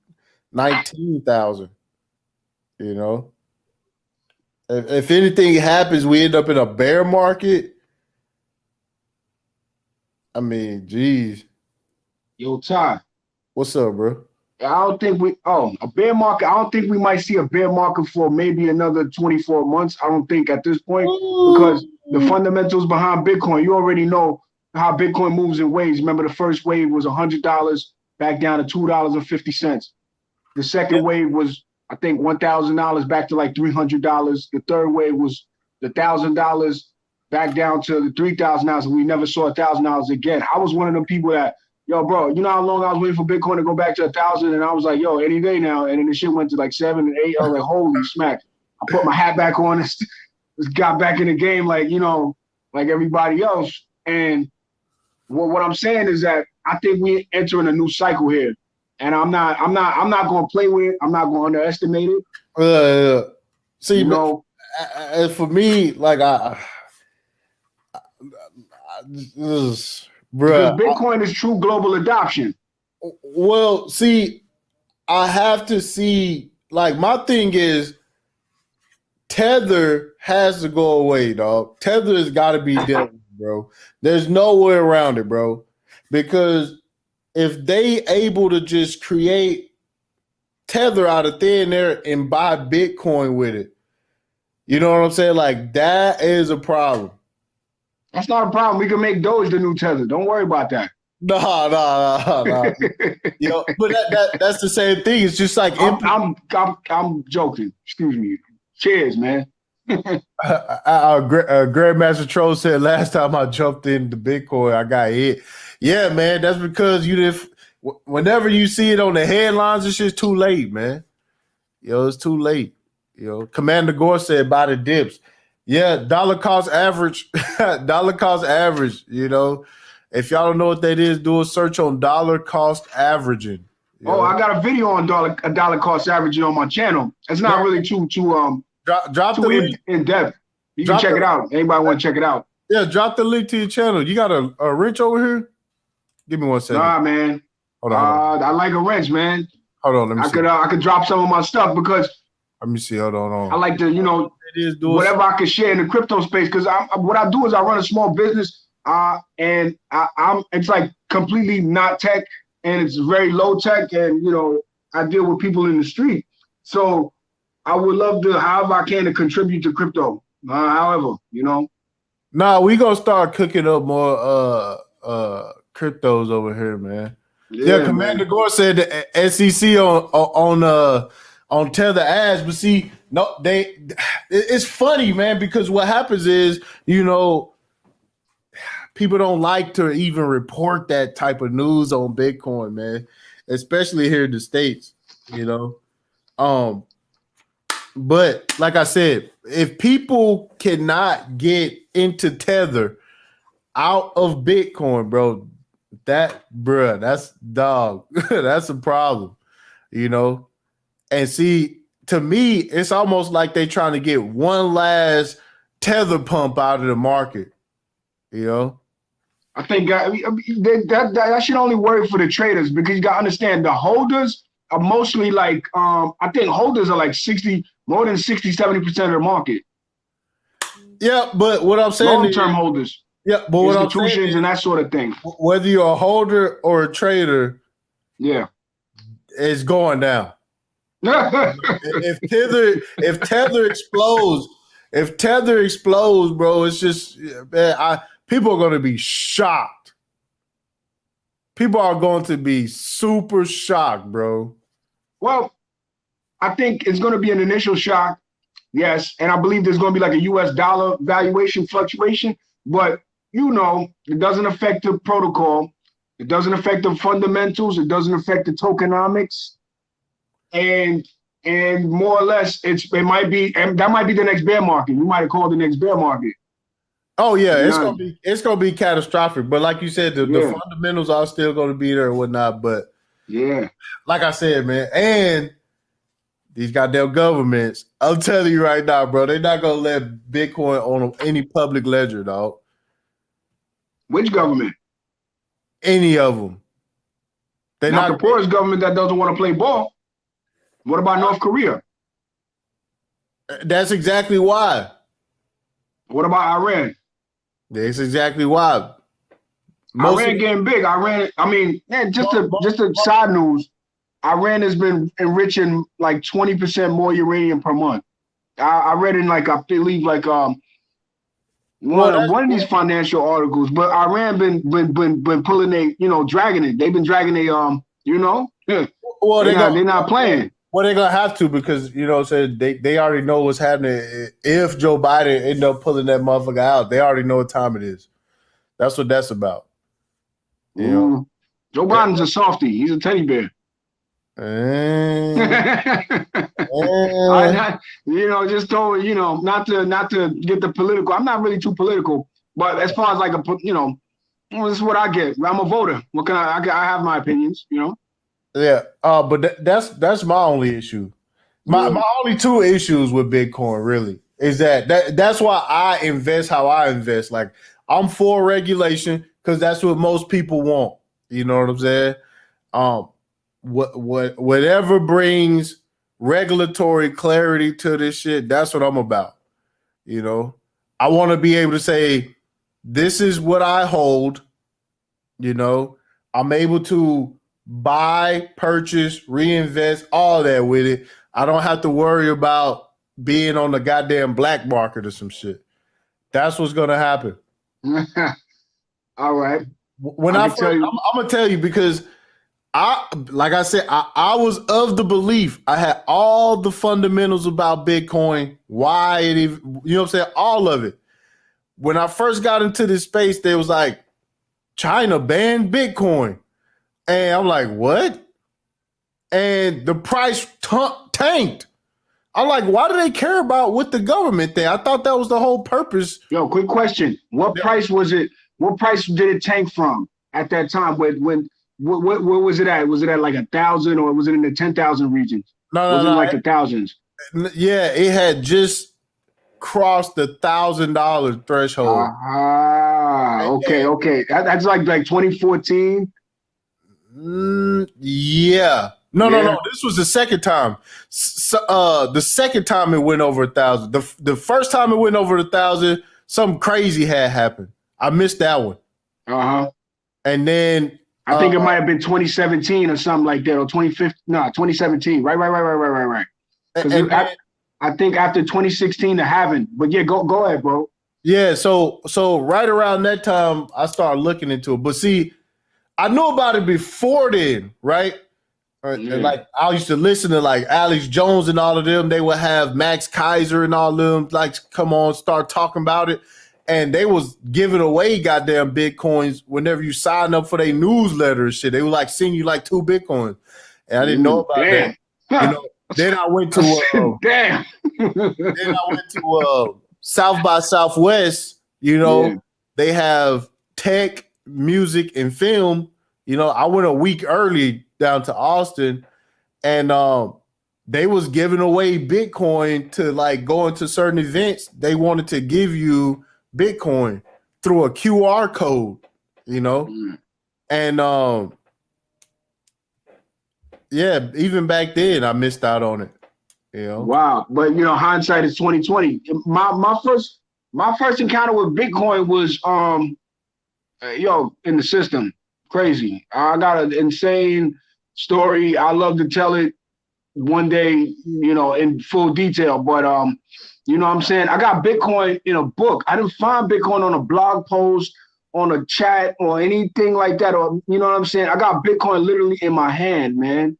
19,000. You know, if anything happens, we end up in a bear market. I mean, geez, Yo, Ty, what's up, bro? I don't think a bear market. I don't think we might see a bear market for maybe another 24 months. I don't think at this point because the fundamentals behind Bitcoin, you already know how Bitcoin moves in waves. Remember, the first wave was $100 back down to $2.50. The second wave was, I think, $1,000 back to like $300. The third wave was the $1,000 back down to the $3,000, and we never saw $1,000 again. I was one of them people that, yo, bro, you know how long I was waiting for Bitcoin to go back to 1,000, and I was like, yo, any day now. And then the shit went to like 7 and 8. I was like, holy smack! I put my hat back on, just got back in the game, like like everybody else. And what I'm saying is that I think we're entering a new cycle here. And I'm not going to play with it. I'm not going to underestimate it. See, for me, like because Bitcoin is true global adoption. Well, see, I have to see. Like my thing is, Tether has to go away, dog. Tether has got to be dealt with, bro. There's no way around it, bro. Because if they able to just create Tether out of thin air and buy Bitcoin with it, you know what I'm saying? Like that is a problem. That's not a problem. We can make Doge the new Tether. Don't worry about that. No. You know, but that's the same thing. It's just like I'm joking. Excuse me. Cheers, man. Grandmaster Troll said last time I jumped into Bitcoin, I got hit. Yeah, man, that's because you didn't. Whenever you see it on the headlines, it's just too late, man. It's too late. Commander Gore said buy the dips. Yeah, dollar cost average. Dollar cost average. If y'all don't know what that is, do a search on dollar cost averaging. I got a video on dollar cost averaging on my channel. It's not really too drop the link in depth. You can check it out. Anybody want to check it out? Yeah, drop the link to your channel. You got a wrench over here? Give me 1 second. Nah, man. Hold on. I like a wrench, man. Hold on, let me see. I could drop some of my stuff because let me see. Hold on. I like to, whatever I can share in the crypto space. Because what I do is I run a small business, and it's like completely not tech, and it's very low tech, and I deal with people in the street. So I would love to, however I can, to contribute to crypto. However, Nah, we gonna start cooking up more cryptos over here, man. Yeah, Commander Gore said the SEC on Tether ads, but see, no, it's funny, man, because what happens is, people don't like to even report that type of news on Bitcoin, man. especially here in the States, you know. But like I said, if people cannot get into Tether out of Bitcoin, bro, that's dog. That's a problem, you know. And see, to me, it's almost like they trying to get one last Tether pump out of the market, you know. I think that should only work for the traders, because you got to understand the holders are mostly like, I think holders are like more than 60-70% of the market. Yeah, but what I'm saying Long-term holders. Yeah, but what I'm saying institutions and that sort of thing. Whether you're a holder or a trader, yeah, it's going down. if Tether explodes, bro, it's just, man, people are going to be shocked. People are going to be super shocked, bro. Well, I think it's going to be an initial shock, yes, and I believe there's going to be like a U.S. dollar valuation fluctuation, but you know, it doesn't affect the protocol, it doesn't affect the fundamentals, it doesn't affect the tokenomics, and more or less, it might be, and that might be the next bear market. You might have called the next bear market. Oh yeah, it's gonna be catastrophic. But like you said, the fundamentals are still gonna be there and whatnot. But yeah, like I said, man, and these goddamn governments, I'm telling you right now, bro, they're not gonna let Bitcoin on any public ledger, dog. Which government? Any of them. They're not the poorest government that doesn't want to play ball. What about North Korea? That's exactly why. What about Iran? That's exactly why. Iran getting big. Iran, I mean, man, just a side news. Iran has been enriching like 20% more uranium per month. I read in like, I believe like one of these financial articles, but Iran been pulling dragging it. They've been dragging well, they're not playing. Well, they're gonna have to, because they already know what's happening. If Joe Biden end up pulling that motherfucker out, they already know what time it is. That's what that's about. You know? Joe Biden's a softie. He's a teddy bear. Just told not to get the political. I'm not really too political, but as far as like this is what I get. I'm a voter. What can I have my opinions, Yeah, but that's my only issue. My only two issues with Bitcoin really is that's why I invest how I invest. Like, I'm for regulation because that's what most people want. You know what I'm saying? Whatever brings regulatory clarity to this shit, that's what I'm about. I want to be able to say, this is what I hold. I'm able to buy, purchase, reinvest, all that with it. I don't have to worry about being on the goddamn black market or some shit. That's what's gonna happen. All right. I'm gonna tell you, because I was of the belief, I had all the fundamentals about Bitcoin, why it even, all of it. When I first got into this space, they was like, China banned Bitcoin. And I'm like, what? And the price tanked. I'm like, why do they care about what the government think? I thought that was the whole purpose. Yo, quick question. What price was it? What price did it tank from at that time? Where was it at? Was it at like 1,000, or was it in the 10,000 regions? No, like the thousands? Yeah, it had just crossed the $1,000 threshold. Okay. That's like 2014. Yeah. No. This was the second time. The second time it went over 1,000. The first time it went over 1,000, something crazy had happened. I missed that one. And then I think it might have been 2017 or something like that, or 2015. No, 2017. Right. I think after 2016 to having. But yeah, go ahead, bro. Yeah. So right around that time, I started looking into it. But see, I knew about it before then, right? And like, I used to listen to like Alex Jones and all of them. They would have Max Kaiser and all of them like come on, start talking about it. and they was giving away goddamn Bitcoins whenever you sign up for their newsletter and shit. They would like send you like 2 Bitcoins. And I didn't know about Damn. that. You know, then I went to Damn. South by Southwest, you know, Yeah. they have tech, music, and film. You know, I went a week early down to Austin, and they was giving away Bitcoin to like go into certain events. They wanted to give you Bitcoin through a QR code, you know, and yeah, even back then I missed out on it. You know? Wow, but you know, hindsight is 2020. My first encounter with Bitcoin was in the system. Crazy. I got an insane story. I love to tell it one day, you know, in full detail. But you know what I'm saying? I got Bitcoin in a book. I didn't find Bitcoin on a blog post, on a chat, or anything like that. Or you know what I'm saying? I got Bitcoin literally in my hand, man.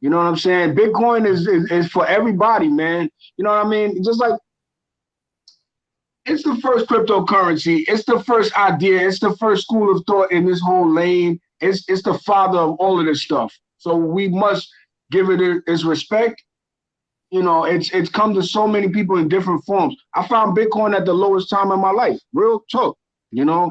You know what I'm saying? Bitcoin is for everybody, man. You know what I mean? Just like it's the first cryptocurrency. It's the first idea. It's the first school of thought in this whole lane. It's the father of all of this stuff. So we must give it its respect. You know, it's come to so many people in different forms. I found Bitcoin at the lowest time in my life. Real talk, you know?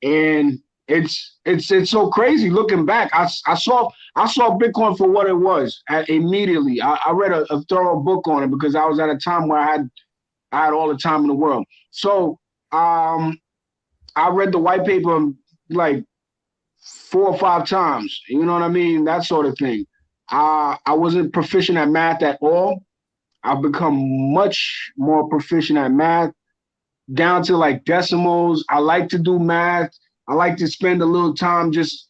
Yeah. And it's so crazy looking back. I saw Bitcoin for what it was immediately. I read a thorough book on it because I was at a time where I had all the time in the world. So I read the white paper like 4 or 5 times. You know what I mean? That sort of thing. I wasn't proficient at math at all. I've become much more proficient at math, down to like decimals. I like to do math. I like to spend a little time just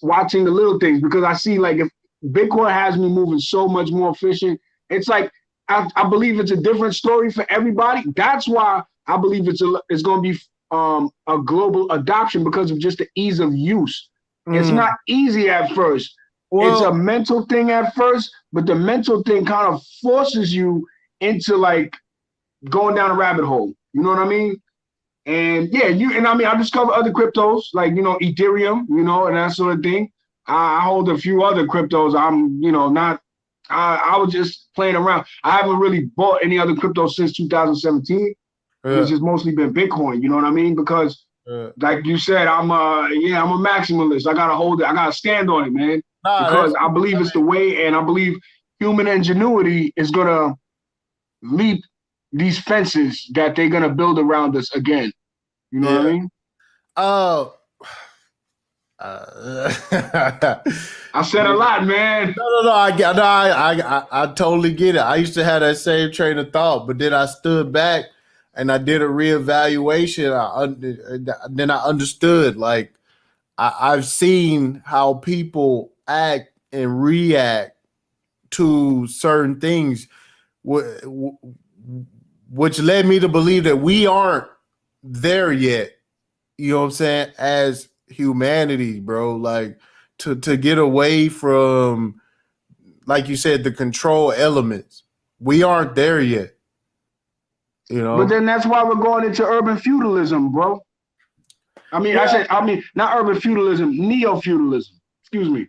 watching the little things because I see like if Bitcoin has me moving so much more efficient, it's like I believe it's a different story for everybody. That's why I believe it's going to be a global adoption because of just the ease of use. It's not easy at first. Well, it's a mental thing at first, but the mental thing kind of forces you into like going down a rabbit hole. You know what I mean? And yeah, I discovered other cryptos like, you know, Ethereum, you know, and that sort of thing. I hold a few other cryptos. I'm, you know, I was just playing around. I haven't really bought any other crypto since 2017. Yeah. It's just mostly been Bitcoin. You know what I mean? Because like you said, I'm a maximalist. I gotta hold it. I gotta stand on it, man. Because I believe it's the way, and I believe human ingenuity is gonna leap these fences that they're gonna build around us again. You know what I mean? Oh. I said a lot, man. No. I totally get it. I used to have that same train of thought, but then I stood back and I did a reevaluation. Then I understood. Like I've seen how people act and react to certain things, which led me to believe that we aren't there yet. You know what I'm saying? As humanity, bro, like to get away from, like you said, the control elements. We aren't there yet. You know? But then that's why we're going into urban feudalism, bro. I mean, not urban feudalism, neo-feudalism. Excuse me.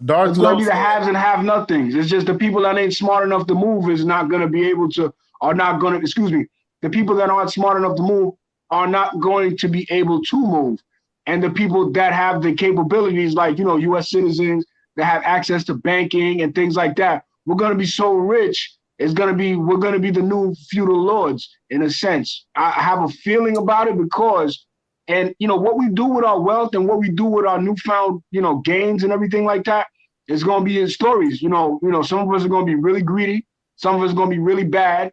Dark it's going to be the haves and have-nothings. It's just the people that ain't smart enough to move is not going to be able to, the people that aren't smart enough to move are not going to be able to move. And the people that have the capabilities, like, you know, U.S. citizens that have access to banking and things like that, we're going to be so rich. We're going to be the new feudal lords in a sense. I have a feeling about it because, and you know, what we do with our wealth and what we do with our newfound, you know, gains and everything like that is going to be in stories. You know, some of us are going to be really greedy. Some of us are going to be really bad.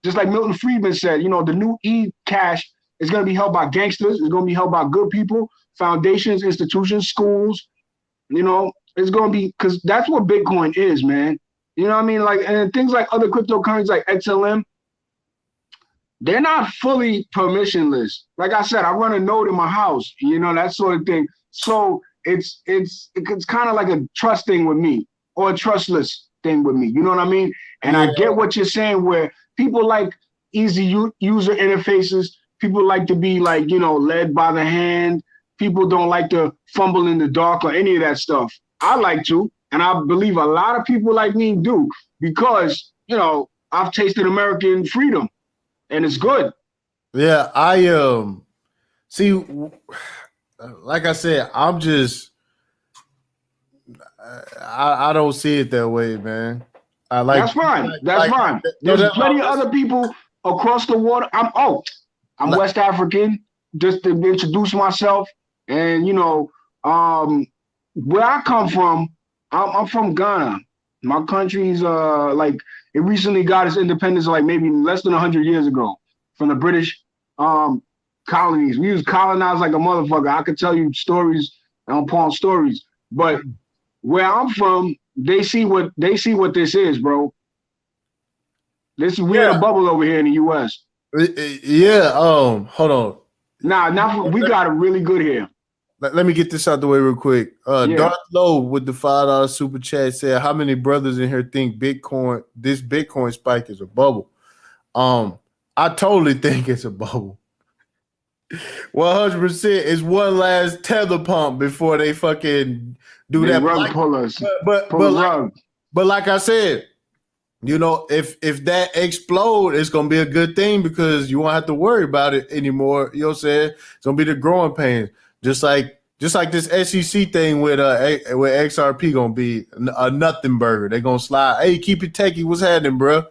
Just like Milton Friedman said, you know, the new e-cash is going to be held by gangsters. It's going to be held by good people, foundations, institutions, schools. You know, it's going to be, because that's what Bitcoin is, man. You know what I mean? Like, and things like other cryptocurrencies like XLM, they're not fully permissionless. Like I said, I run a node in my house, you know, that sort of thing. So it's kind of like a trust thing with me, or a trustless thing with me. You know what I mean? And I get what you're saying, where people like easy user interfaces. People like to be like, you know, led by the hand. People don't like to fumble in the dark or any of that stuff. I like to, and I believe a lot of people like me do, because, you know, I've tasted American freedom and it's good. Yeah, I see. Like I said, I don't see it that way, man. I like That's fine. That's like fine. no, There's plenty of other people across the water. I'm Like- West African, just to introduce myself. And, you know, where I come from, I'm from Ghana. My country's like, it recently got its independence like maybe less than 100 years ago from the British colonies. We was colonized like a motherfucker. I could tell you stories upon stories. But where I'm from, they see what this is, bro. We're in a bubble over here in the US. Yeah. Hold on. We got it really good here. Let me get this out the way real quick. Yeah. Darth Lowe with the $5 super chat said, "How many brothers in here think this Bitcoin spike is a bubble?" I totally think it's a bubble. 100%. It's one last tether pump before they fucking do that. Rug pullers. But like I said, you know, if that explode, it's gonna be a good thing because you won't have to worry about it anymore. You know what I'm saying? It's gonna be the growing pains. Just like this SEC thing with XRP gonna be a nothing burger. They're gonna slide. Hey, keep it techie. What's happening, bro?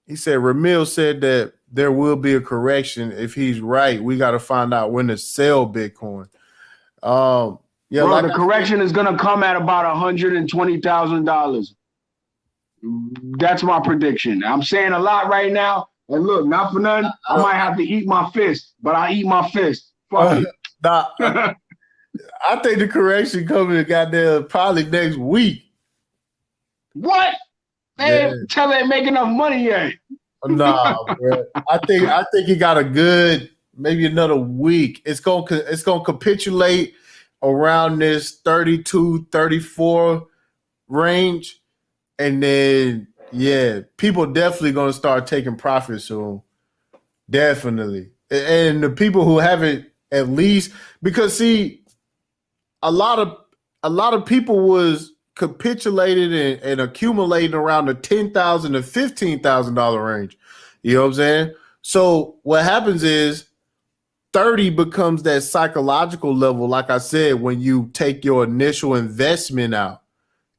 He said Ramil said that there will be a correction. If he's right, we got to find out when to sell Bitcoin. Yeah, bro, like the correction is gonna come at about $120,000. That's my prediction. I'm saying a lot right now. And look, not for nothing, I might have to eat my fist, but I eat my fist. Fuck it. Nah, I think the correction coming goddamn probably next week. What? They ain't make enough money yet. Nah, bro. I think he got a good maybe another week. It's gonna capitulate around this 32, 34 range. And then, people definitely going to start taking profits soon. Definitely. And the people who haven't at least, because see, a lot of people was capitulated and accumulating around the $10,000 to $15,000 range. You know what I'm saying? So what happens is 30 becomes that psychological level, like I said, when you take your initial investment out.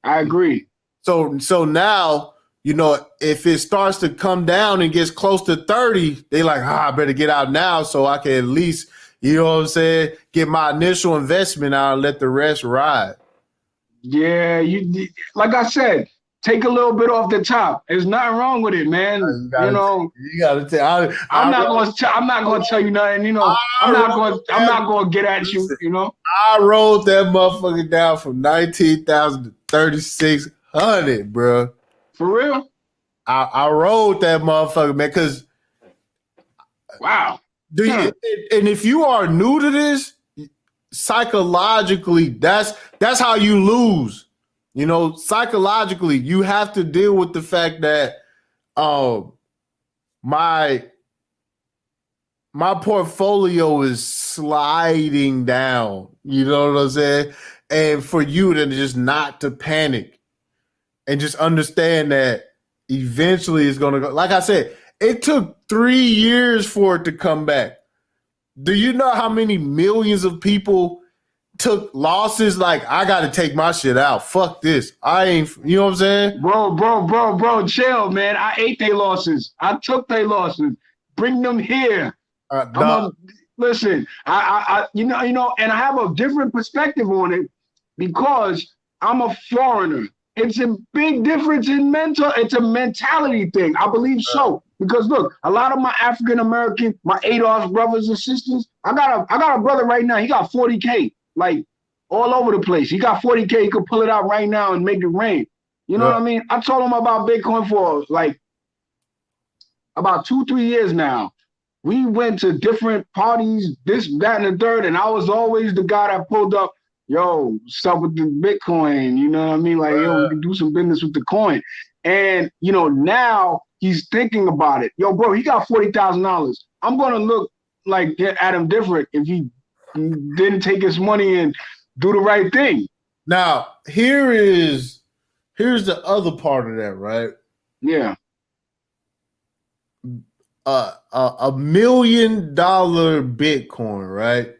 I agree. So now, you know, if it starts to come down and gets close to 30, they like, I better get out now so I can at least, you know what I'm saying, get my initial investment out and let the rest ride. Yeah, you like I said, take a little bit off the top. There's nothing wrong with it, man. You gotta tell. I'm not gonna tell you nothing. You know, I'm not gonna get at you. You know, I rolled that motherfucker down from 19,000 to 3,600, bro. For real? I rolled that motherfucker, man. Because wow. And if you are new to this, psychologically, that's how you lose. You know, psychologically, you have to deal with the fact that my portfolio is sliding down. You know what I'm saying? And for you to just not to panic and just understand that eventually it's going to go. Like I said, it took 3 years for it to come back. Do you know how many millions of people took losses? Like, I got to take my shit out. Fuck this. I ain't, you know what I'm saying? Bro, chill, man. I ate their losses. I took their losses. Bring them here. Listen, I you know, and I have a different perspective on it because I'm a foreigner. It's a big difference in it's a mentality thing. I believe so. Because look, a lot of my African American, my ADOS brothers and sisters, I got a brother right now, he got 40K, like all over the place. He got 40K, he could pull it out right now and make it rain. You know what I mean? I told him about Bitcoin for like about 2-3 years now. We went to different parties, this, that, and the third, and I was always the guy that pulled up, yo, what's up with the Bitcoin? You know what I mean? Like, yo, we can do some business with the coin. And now he's thinking about it. Yo, bro, he got $40,000. I'm gonna look like at him different if he didn't take his money and do the right thing. Now, here's the other part of that, right? Yeah. $1 million Bitcoin, right?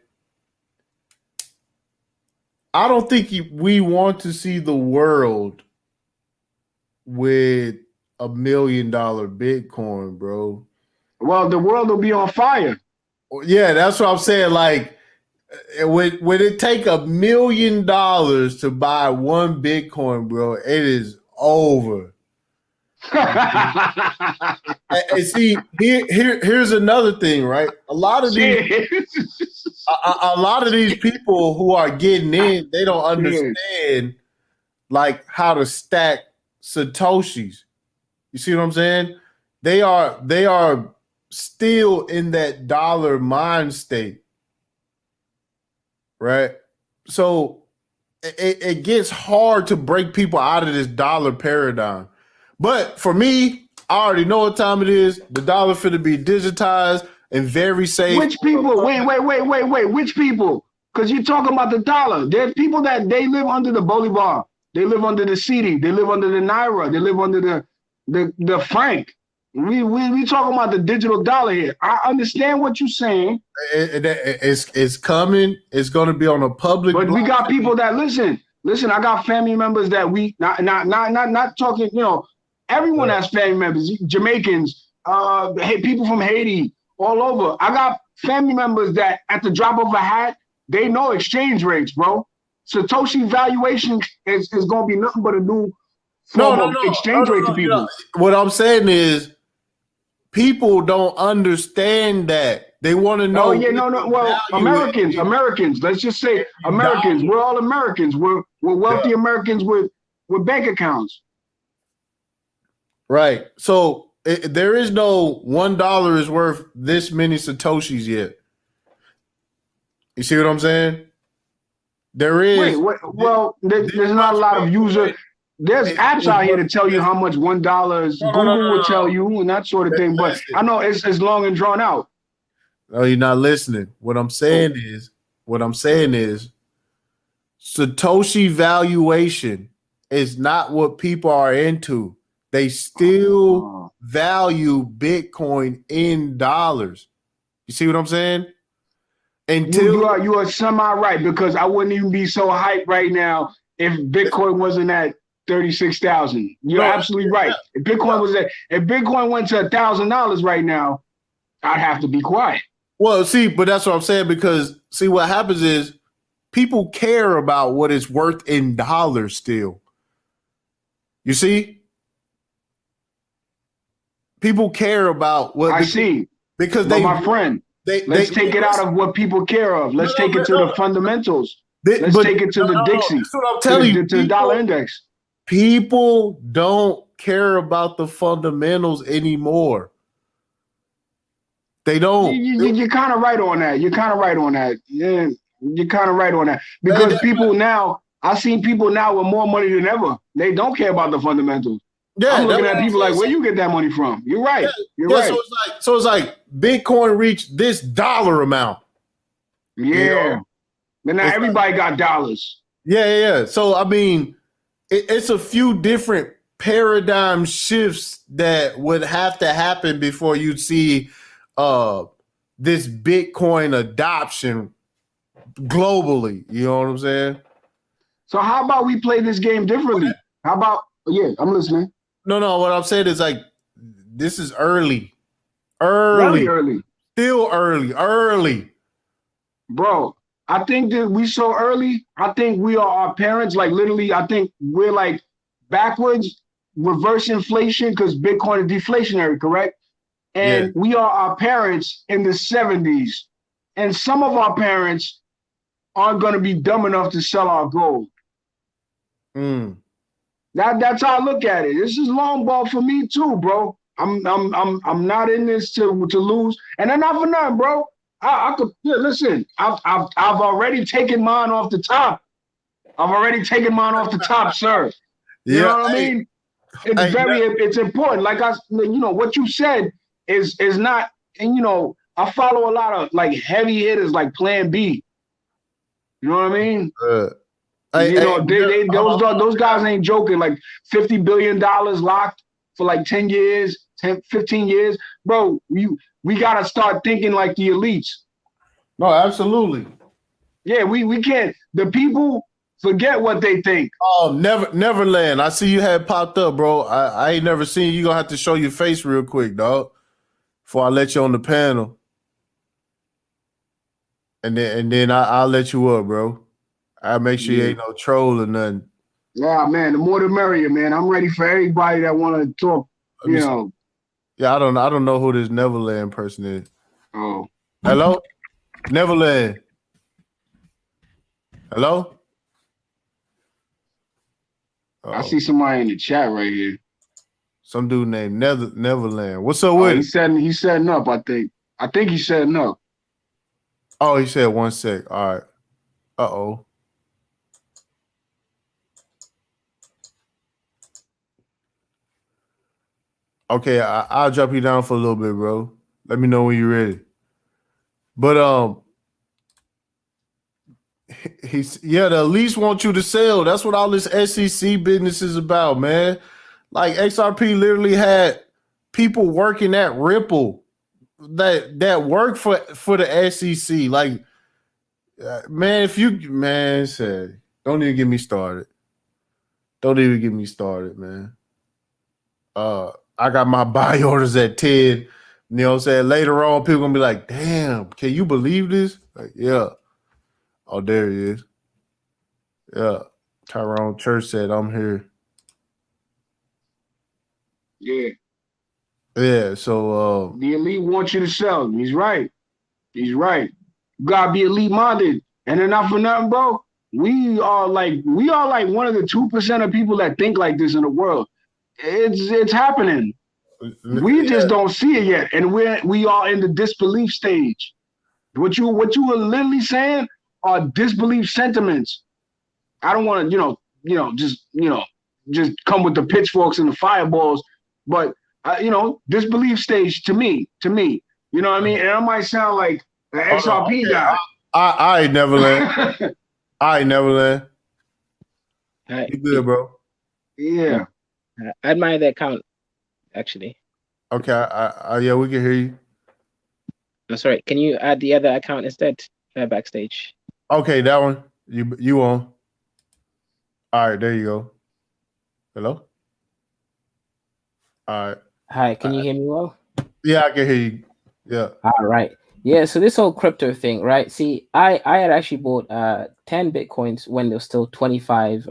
I don't think we want to see the world with $1 million Bitcoin, bro. Well, the world will be on fire. Yeah, that's what I'm saying. Like, would it take $1 million to buy one Bitcoin, bro? It is over. And see, here's another thing, right? A lot of these people who are getting in, they don't understand like how to stack Satoshis. You see what I'm saying? They are still in that dollar mind state, right? So it gets hard to break people out of this dollar paradigm. But for me, I already know what time it is. The dollar finna be digitized and very safe. Which people? Wait. Which people? Because you're talking about the dollar. There's people that they live under the Bolivar. They live under the CD. They live under the Naira. They live under the franc. We talking about the digital dollar here. I understand what you're saying. It's coming. It's going to be on a public. But we got people that listen. I got family members that we not talking. Everyone has family members. Jamaicans, people from Haiti, all over. I got family members that at the drop of a hat, they know exchange rates, bro. Satoshi valuation is going to be nothing but a new form of exchange rate to people. What I'm saying is, people don't understand that. They want to know. Oh yeah, no. Well, Americans. Let's just say Americans. We're all Americans. We're wealthy Americans with bank accounts. Right. So there is no $1 is worth this many Satoshis yet. You see what I'm saying? There is. There's not a lot of user. There's apps out here to tell you how much $1 is. Google will tell you and that sort of thing. But I know it's long and drawn out. No, you're not listening. What I'm saying is, Satoshi valuation is not what people are into. They still value Bitcoin in dollars. You see what I'm saying? Until you are semi right, because I wouldn't even be so hyped right now if Bitcoin wasn't at 36,000. You're absolutely right. If Bitcoin went to $1,000 right now, I'd have to be quiet. Well, see, but that's what I'm saying, because see what happens is people care about what it's worth in dollars still. You see? People care about what I see. Because my friend, let's take it out of what people care of. Let's take it to the fundamentals. Let's take it to the Dixie. That's what I'm telling you. To the dollar index. People don't care about the fundamentals anymore. They don't. You're kind of right on that. Yeah, you're kind of right on that. Because people now, I've seen people now with more money than ever. They don't care about the fundamentals. Yeah, I'm looking at people like, where you get that money from? You're right. You're right. So it's like Bitcoin reached this dollar amount. Yeah. But now everybody got dollars. Yeah. So, I mean, it's a few different paradigm shifts that would have to happen before you'd see this Bitcoin adoption globally. You know what I'm saying? So how about we play this game differently? How about, I'm listening. No, what I'm saying is like, this is early. Early. Still early. Bro, I think that we so early. I think we are our parents. Like literally, I think we're like backwards, reverse inflation, because Bitcoin is deflationary, correct? And we are our parents in the 70s. And some of our parents aren't going to be dumb enough to sell our gold. That's how I look at it. This is long ball for me too, bro. I'm not in this to lose, and then not for nothing, bro. I could listen. I've already taken mine off the top. Sir. You know what I mean? It's Hey, very, it's important. Like what you said is not, and I follow a lot of like heavy hitters like Plan B. You know what I mean? hey, Those guys ain't joking. Like $50 billion locked for like 10 years, 15 years. Bro, we gotta start thinking like the elites. No, absolutely. Yeah, we can't. The people forget what they think. Oh, Neverland. I see you had popped up, bro. I ain't never seen you. You gonna have to show your face real quick, dog, before I let you on the panel. And then I'll let you up, bro. I'll make sure you ain't no troll or nothing. Yeah, man. The more the merrier, man. I'm ready for everybody that want to talk. Yeah, I don't know who this Neverland person is. Oh, hello, Neverland. Hello. Uh-oh. I see somebody in the chat right here. Some dude named Neverland. What's up with it? He's setting up. I think he's setting up. Oh, he said 1 sec. All right. Uh-oh. Okay, I'll drop you down for a little bit, bro. Let me know when you're ready. But the elites want you to sell. That's what all this SEC business is about, man. Like XRP literally had people working at Ripple that work for the SEC. Like, man, don't even get me started. Don't even get me started, man. I got my buy orders at 10. You know what I'm saying? Later on, people gonna be like, damn, can you believe this? Like, yeah. Oh, there he is. Yeah. Tyrone Church said, I'm here. Yeah. Yeah, so the elite wants you to sell. He's right. You gotta be elite minded. And then not for nothing, bro. We are like one of the 2% of people that think like this in the world. It's happening. We just don't see it yet, and we are in the disbelief stage. What you are literally saying are disbelief sentiments. I don't want to, just come with the pitchforks and the fireballs, but disbelief stage to me. You know what I mean? And I might sound like an XRP guy. I ain't Neverland. I ain't Neverland. You good, bro? Yeah. I admire the account, actually. Okay, yeah, we can hear you. I'm sorry. Can you add the other account instead? Backstage. Okay, that one. You on? All right, there you go. Hello. All right. Hi, can you hear me well? Yeah, I can hear you. Yeah. All right. Yeah, so this whole crypto thing, right? See, I had actually bought 10 Bitcoins when there was still 25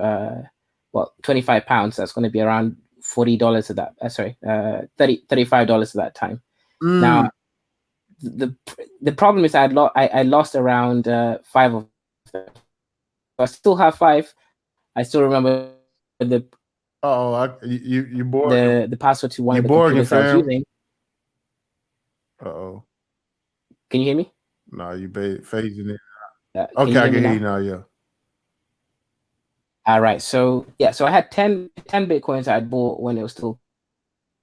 pounds. That's going to be around $40 at that. $35 at that time. Now, the problem is I lost around 5 of them. I still have 5. I still remember the you bored the password to one of the Borgen, computers I was using. Uh-oh. Can you hear me? No, you phasing it. Okay, I can hear you now. Yeah. All right. So I had 10 Bitcoins I had bought when it was still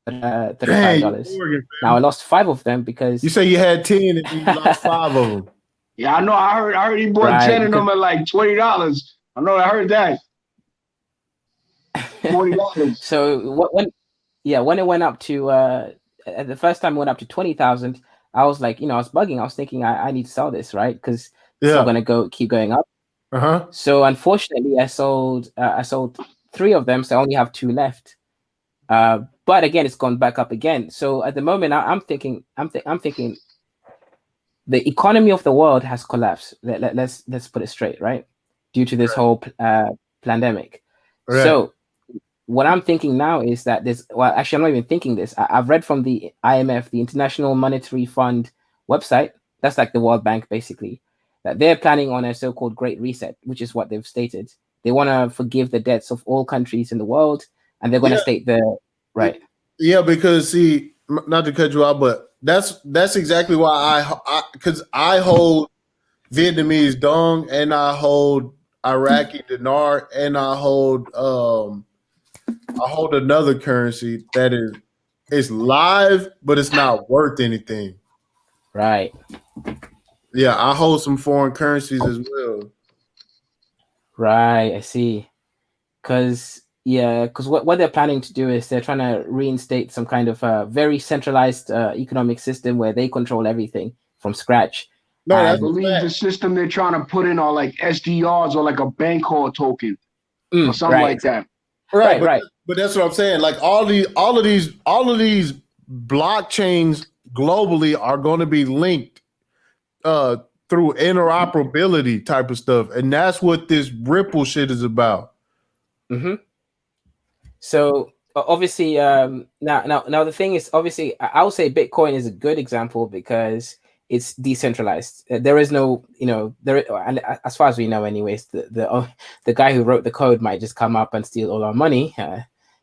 $35. Now I lost 5 of them because you say you had 10 and you lost 5 of them. Yeah, I know. I heard he bought 10 of them at like $20. I know. I heard that. $40. So when it went up to the first time it went up to 20,000, I was like, I was bugging. I was thinking I need to sell this, right? Because it's still gonna keep going up. So unfortunately, I sold 3 of them, so I only have 2 left. But again, it's gone back up again. So at the moment, I'm thinking the economy of the world has collapsed. Let's put it straight, right? Due to this whole pandemic. Right. So what I'm thinking now is that actually, I'm not even thinking this. I've read from the IMF, the International Monetary Fund website. That's like the World Bank, basically, that they're planning on a so-called Great Reset, which is what they've stated. They want to forgive the debts of all countries in the world, and they're going to state right. Yeah, because see, not to cut you out, but that's exactly why because I hold Vietnamese dong and I hold Iraqi dinar and I hold I hold another currency that it's live, but it's not worth anything. Right. Yeah, I hold some foreign currencies as well. Right. I see. Because what they're planning to do is they're trying to reinstate some kind of very centralized economic system where they control everything from scratch. No, I that's And believe the system they're trying to put in are like SDRs or like a bank call token or something like that. right, right. but that's what I'm saying. Like all of these blockchains globally are going to be linked through interoperability type of stuff, and that's what this Ripple shit is about. Mm-hmm. So obviously, now the thing is, obviously, I would say Bitcoin is a good example because it's decentralized. There is no, and as far as we know, anyways, the guy who wrote the code might just come up and steal all our money.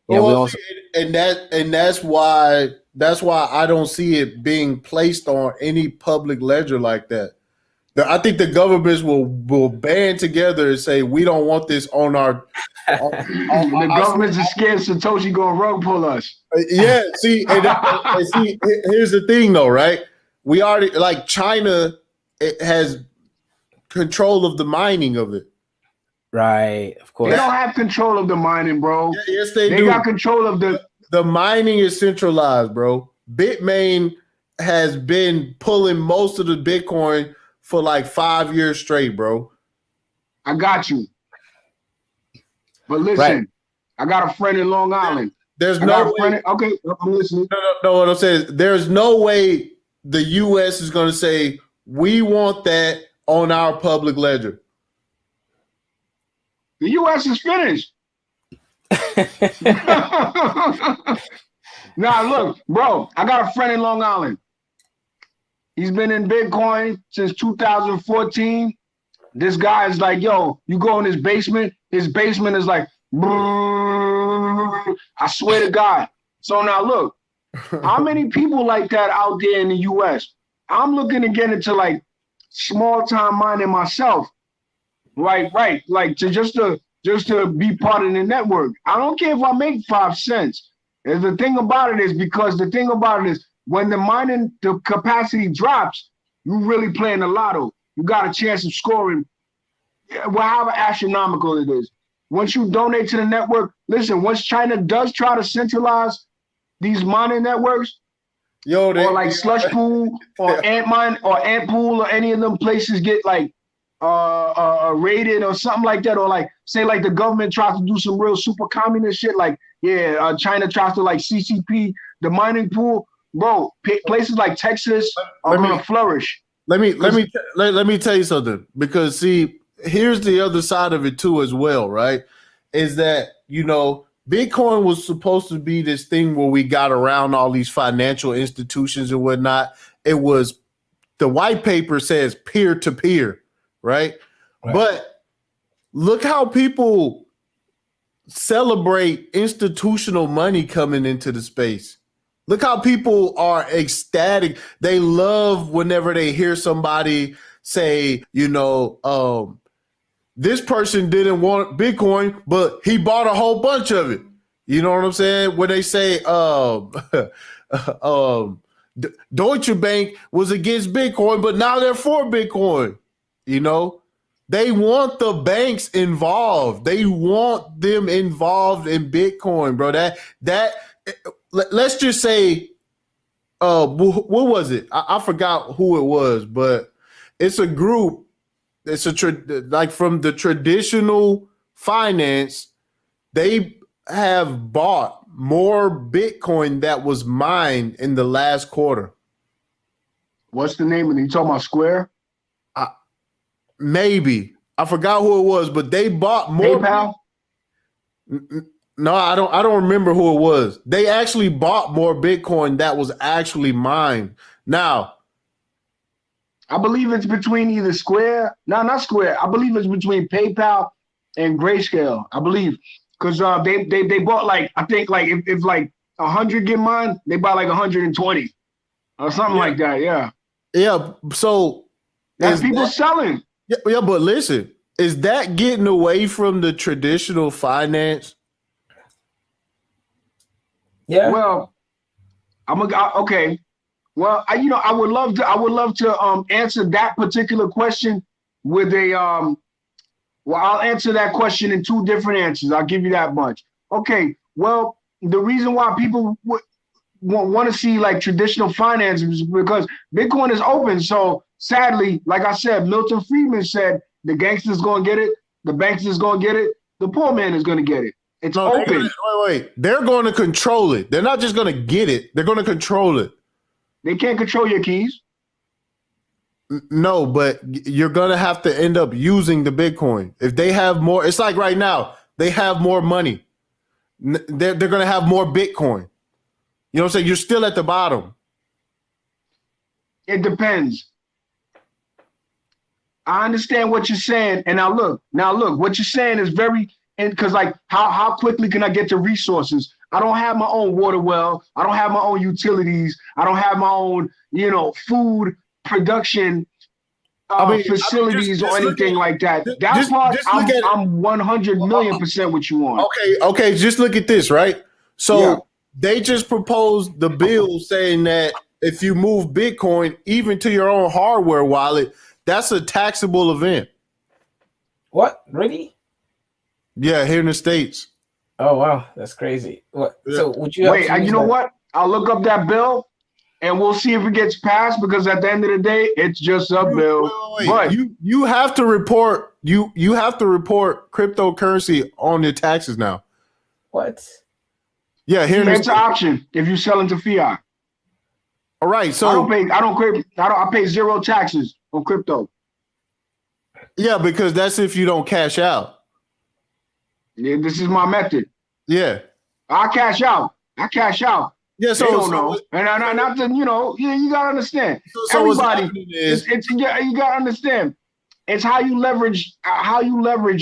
We also That's why I don't see it being placed on any public ledger like that. I think the governments will band together and say we don't want this on our. The government's is scared Satoshi gonna rug pull us. Yeah, see, and see, here's the thing, though, right? We already like China has control of the mining of it. right, of course. They don't have control of the mining, bro. Yes, they They do. got control of The mining is centralized, bro. Bitmain has been pulling most of the Bitcoin for like 5 years straight, bro. I got you. But listen, Right. I got a friend in Long Island. There's I no got a way. friend. Okay, I'm listening. No, what I'm saying is there's no way the U.S. is going to say we want that on our public ledger. The U.S. is finished. Nah, look, bro, I got a friend in Long Island. He's been in Bitcoin since 2014. This guy is like, yo, you go in his basement is like, I swear to God. So now look, how many people like that out there in the US? I'm looking to get into like small time mining myself. Right. Like just to be part of the network. I don't care if I make 5 cents. And the thing about it is when the mining the capacity drops, you really playing the lotto. You got a chance of scoring however astronomical it is. Once you donate to the network, listen, once China does try to centralize these mining networks, or like Slush Pool or Antmine or Ant Pool or any of them places get like raided or something like that, or like say like the government tries to do some real super communist shit, like China tries to like CCP the mining pool, bro. Places like Texas are gonna flourish. Let me tell you something, because see, here's the other side of it too as well, right? Is that, Bitcoin was supposed to be this thing where we got around all these financial institutions and whatnot. It was, the white paper says peer-to-peer, right? But look how people celebrate institutional money coming into the space. Look how people are ecstatic. They love whenever they hear somebody say, this person didn't want Bitcoin, but he bought a whole bunch of it. You know what I'm saying? When they say Deutsche Bank was against Bitcoin, but now they're for Bitcoin. They want the banks involved. They want them involved in Bitcoin, bro. Let's just say, what was it? I forgot who it was, but it's a group. It's like from the traditional finance. They have bought more Bitcoin that was mined in the last quarter. What's the name of it? You talking about Square? Maybe. I forgot who it was, but they bought more. PayPal? No, I don't remember who it was. They actually bought more Bitcoin that was actually mined. Now, I believe it's between either Square. No, not Square. I believe it's between PayPal and Grayscale. I believe because they bought like, I think like if like 100 get mined, they buy like 120 or something like that. Yeah. Yeah. So that's people selling. Yeah, but listen, is that getting away from the traditional finance? Yeah. Well, okay. Well, I would love to answer that particular question with a well, I'll answer that question in two different answers. I'll give you that much. Okay. Well, the reason why people want to see like traditional finance is because Bitcoin is open. So sadly, like I said, Milton Friedman said, the gangsters going to get it, the banksters going to get it, the poor man is going to get it. It's open. Wait. They're going to control it. They're not just going to get it. They're going to control it. They can't control your keys. No, but you're going to have to end up using the Bitcoin. If they have more, it's like right now, they have more money. They're going to have more Bitcoin. You know what I'm saying? You're still at the bottom. It depends. I understand what you're saying. And now look, what you're saying is very, and because like how quickly can I get to resources? I don't have my own water well. I don't have my own utilities. I don't have my own, food production facilities or anything like that. That part, I'm 100 million% with you on. Okay. Just look at this, right? So they just proposed the bill saying that if you move Bitcoin even to your own hardware wallet, that's a taxable event. What? Really? Yeah, here in the States. Oh wow, that's crazy. What? Yeah. So would you? Wait, you know what? I'll look up that bill, and we'll see if it gets passed. Because at the end of the day, it's just a bill. Wait. But you have to report you have to report cryptocurrency on your taxes now. What? Yeah, here it's an option if you sell into fiat. All right, so I pay zero taxes on crypto. Yeah, because that's if you don't cash out. Yeah, this is my method. Yeah, I cash out. Yeah, so they don't know, and not to, you gotta understand. So everybody, you gotta understand. It's how you leverage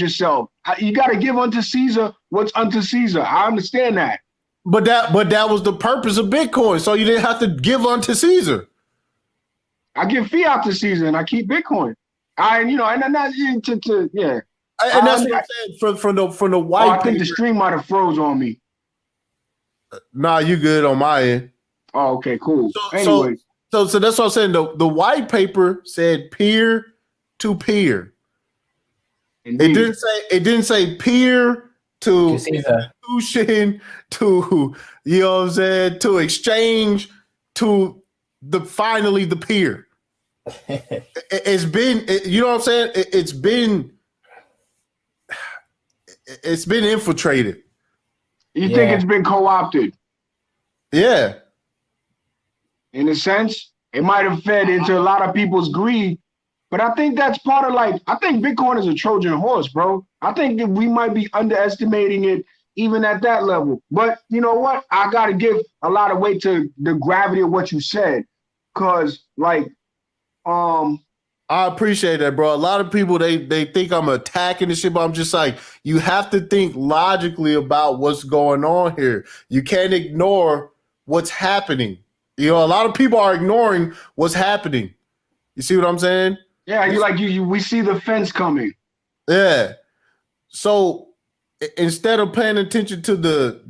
yourself. You gotta give unto Caesar what's unto Caesar. I understand that. But that was the purpose of Bitcoin, so you didn't have to give unto Caesar. I give fiat to Caesar and I keep Bitcoin. And I'm not yeah. And that's what I'm saying from the white. I think the stream might have froze on me. Nah, you good on my end. Oh, okay, cool. Anyway, so that's what I'm saying. The white paper said peer to peer. Indeed. It didn't say peer to institution, to what I'm saying, to exchange, to finally the peer. It's been, you know what I'm saying? It's been infiltrated. You think it's been co-opted? Yeah. In a sense, it might have fed into a lot of people's greed, but I think that's part of I think Bitcoin is a Trojan horse, bro. I think that we might be underestimating it even at that level. But you know what? I got to give a lot of weight to the gravity of what you said, because I appreciate that, bro. A lot of people they think I'm attacking this shit, but I'm just like, you have to think logically about what's going on here. You can't ignore what's happening. A lot of people are ignoring what's happening. You see what I'm saying? Yeah, we see the fence coming. Yeah. So instead of paying attention to the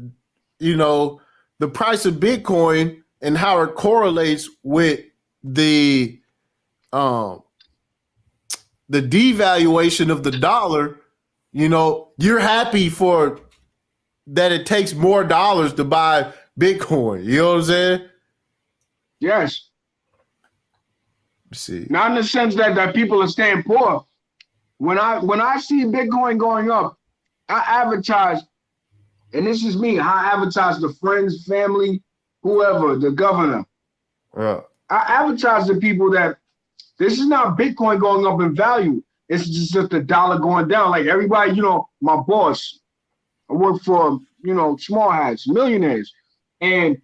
price of Bitcoin and how it correlates with the devaluation of the dollar, you're happy for that it takes more dollars to buy Bitcoin. You know what I'm saying? Yes. Let's see. Not in the sense that people are staying poor. When I see Bitcoin going up, I advertise, and this is me, I advertise to friends, family, whoever, the governor. Yeah. I advertise to people that this is not Bitcoin going up in value. It's just the dollar going down. Like everybody, my boss, I work for, small hats, millionaires. And,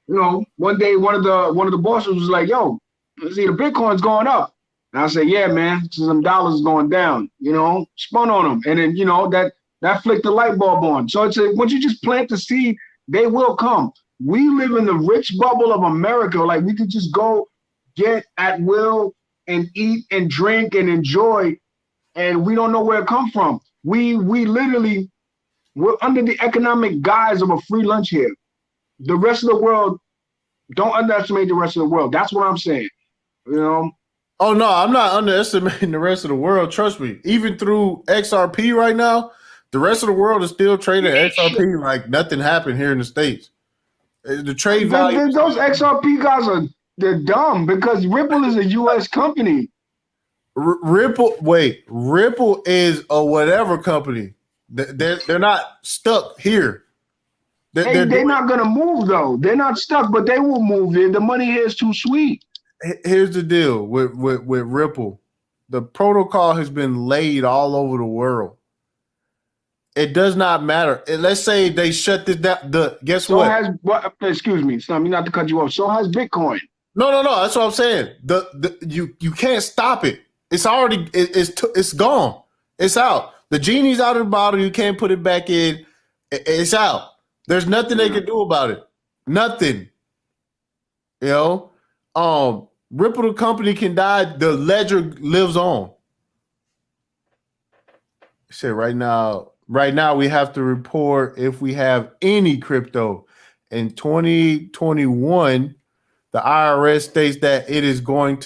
one day one of the bosses was like, yo, see the Bitcoin's going up. And I said, yeah, man, some dollars going down, spun on them. And then, that flicked the light bulb on. So it's once you just plant the seed, they will come. We live in the rich bubble of America. Like we could just go get at will and eat and drink and enjoy, and we don't know where it come from. We literally We're under the economic guise of a free lunch here. The rest of the world, don't underestimate the rest of the world. That's what I'm saying. You know, Oh no, I'm not underestimating the rest of the world. Trust me. Even through XRP right now, the rest of the world is still trading XRP like nothing happened here in the States. The trade value. those XRP guys they're dumb because Ripple is a U.S. company. Ripple is a whatever company. They're not stuck here. They're not gonna move though. They're not stuck, but they will move. The money here is too sweet. Here's the deal with Ripple. The protocol has been laid all over the world. It does not matter. Let's say they shut this down. Guess So what? has what? Excuse me, Snummy, not to cut you off. So has Bitcoin. No. That's what I'm saying. You can't stop it. It's already it's gone. It's out. The genie's out of the bottle. You can't put it back in. It's out. There's nothing they can do about it. Nothing. You know, Ripple the company can die. The ledger lives on. Shit, right now we have to report if we have any crypto. In 2021, the IRS states that it is going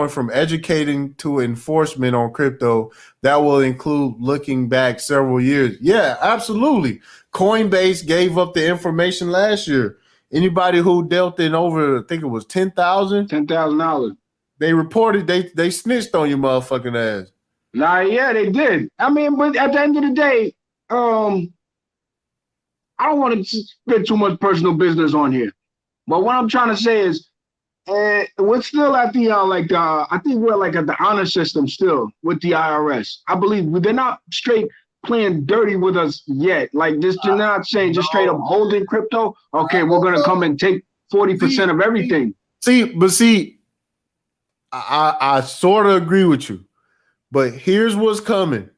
from educating to enforcement on crypto. That will include looking back several years. Yeah, absolutely. Coinbase gave up the information last year. Anybody who dealt in over, I think it was $10,000. they reported they snitched on your motherfucking ass. Nah, yeah, they did. I mean, but at the end of the day, I don't want to spit too much personal business on here. But what I'm trying to say is, we're still at the I think we're like at the honor system still with the IRS. I believe they're not straight playing dirty with us yet. Like this, they're not saying just straight up holding crypto. Okay, we're gonna come and take 40% of everything. See, I sort of agree with you, but here's what's coming.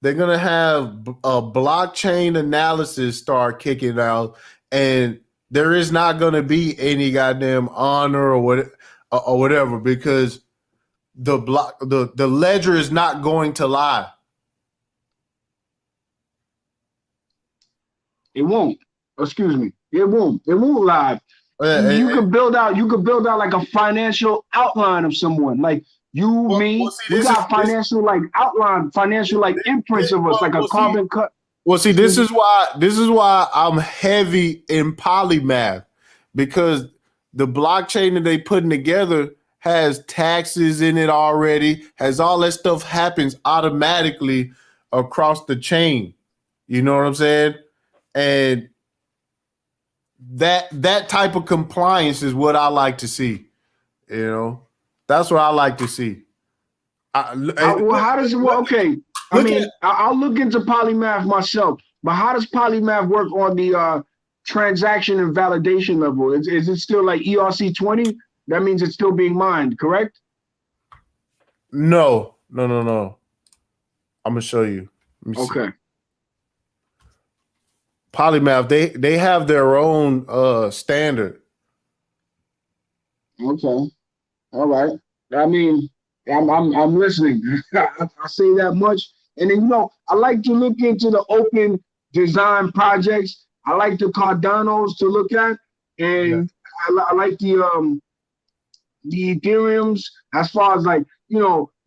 They're gonna have a blockchain analysis start kicking out, and there is not gonna be any goddamn honor or whatever because the ledger is not going to lie. It won't. Excuse me. It won't. It won't lie. You could build out like a financial outline of someone. Like me, we got financial outline, financial imprints of us, like a carbon cut. Well, see, this is why I'm heavy in polymath, because the blockchain that they putting together has taxes in it already, has all that stuff happens automatically across the chain. You know what I'm saying? And that type of compliance is what I like to see. You know, that's what I like to see. Well, how does it work? Okay, I mean, I'll look into polymath myself, but how does polymath work on the transaction and validation level? Is it still like ERC20? That means it's still being mined, correct? No. I'm gonna show you. Okay. Polymath, they have their own standard. Okay. All right. I mean, I'm listening. I say that much. And then I like to look into the open design projects. I like the Cardanos to look at, and I like the Ethereums. As far as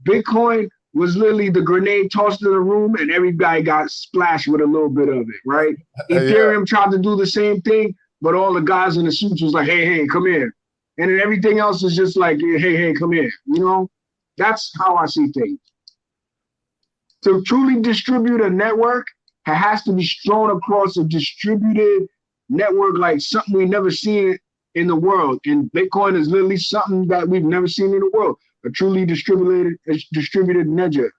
Bitcoin was literally the grenade tossed in the room, and everybody got splashed with a little bit of it, right? Ethereum tried to do the same thing, but all the guys in the suits was like, hey, come here. And then everything else is just like, hey, come here. That's how I see things. To truly distribute a network, it has to be strewn across a distributed network, like something we've never seen in the world. And Bitcoin is literally something that we've never seen in the world. A truly distributed ledger.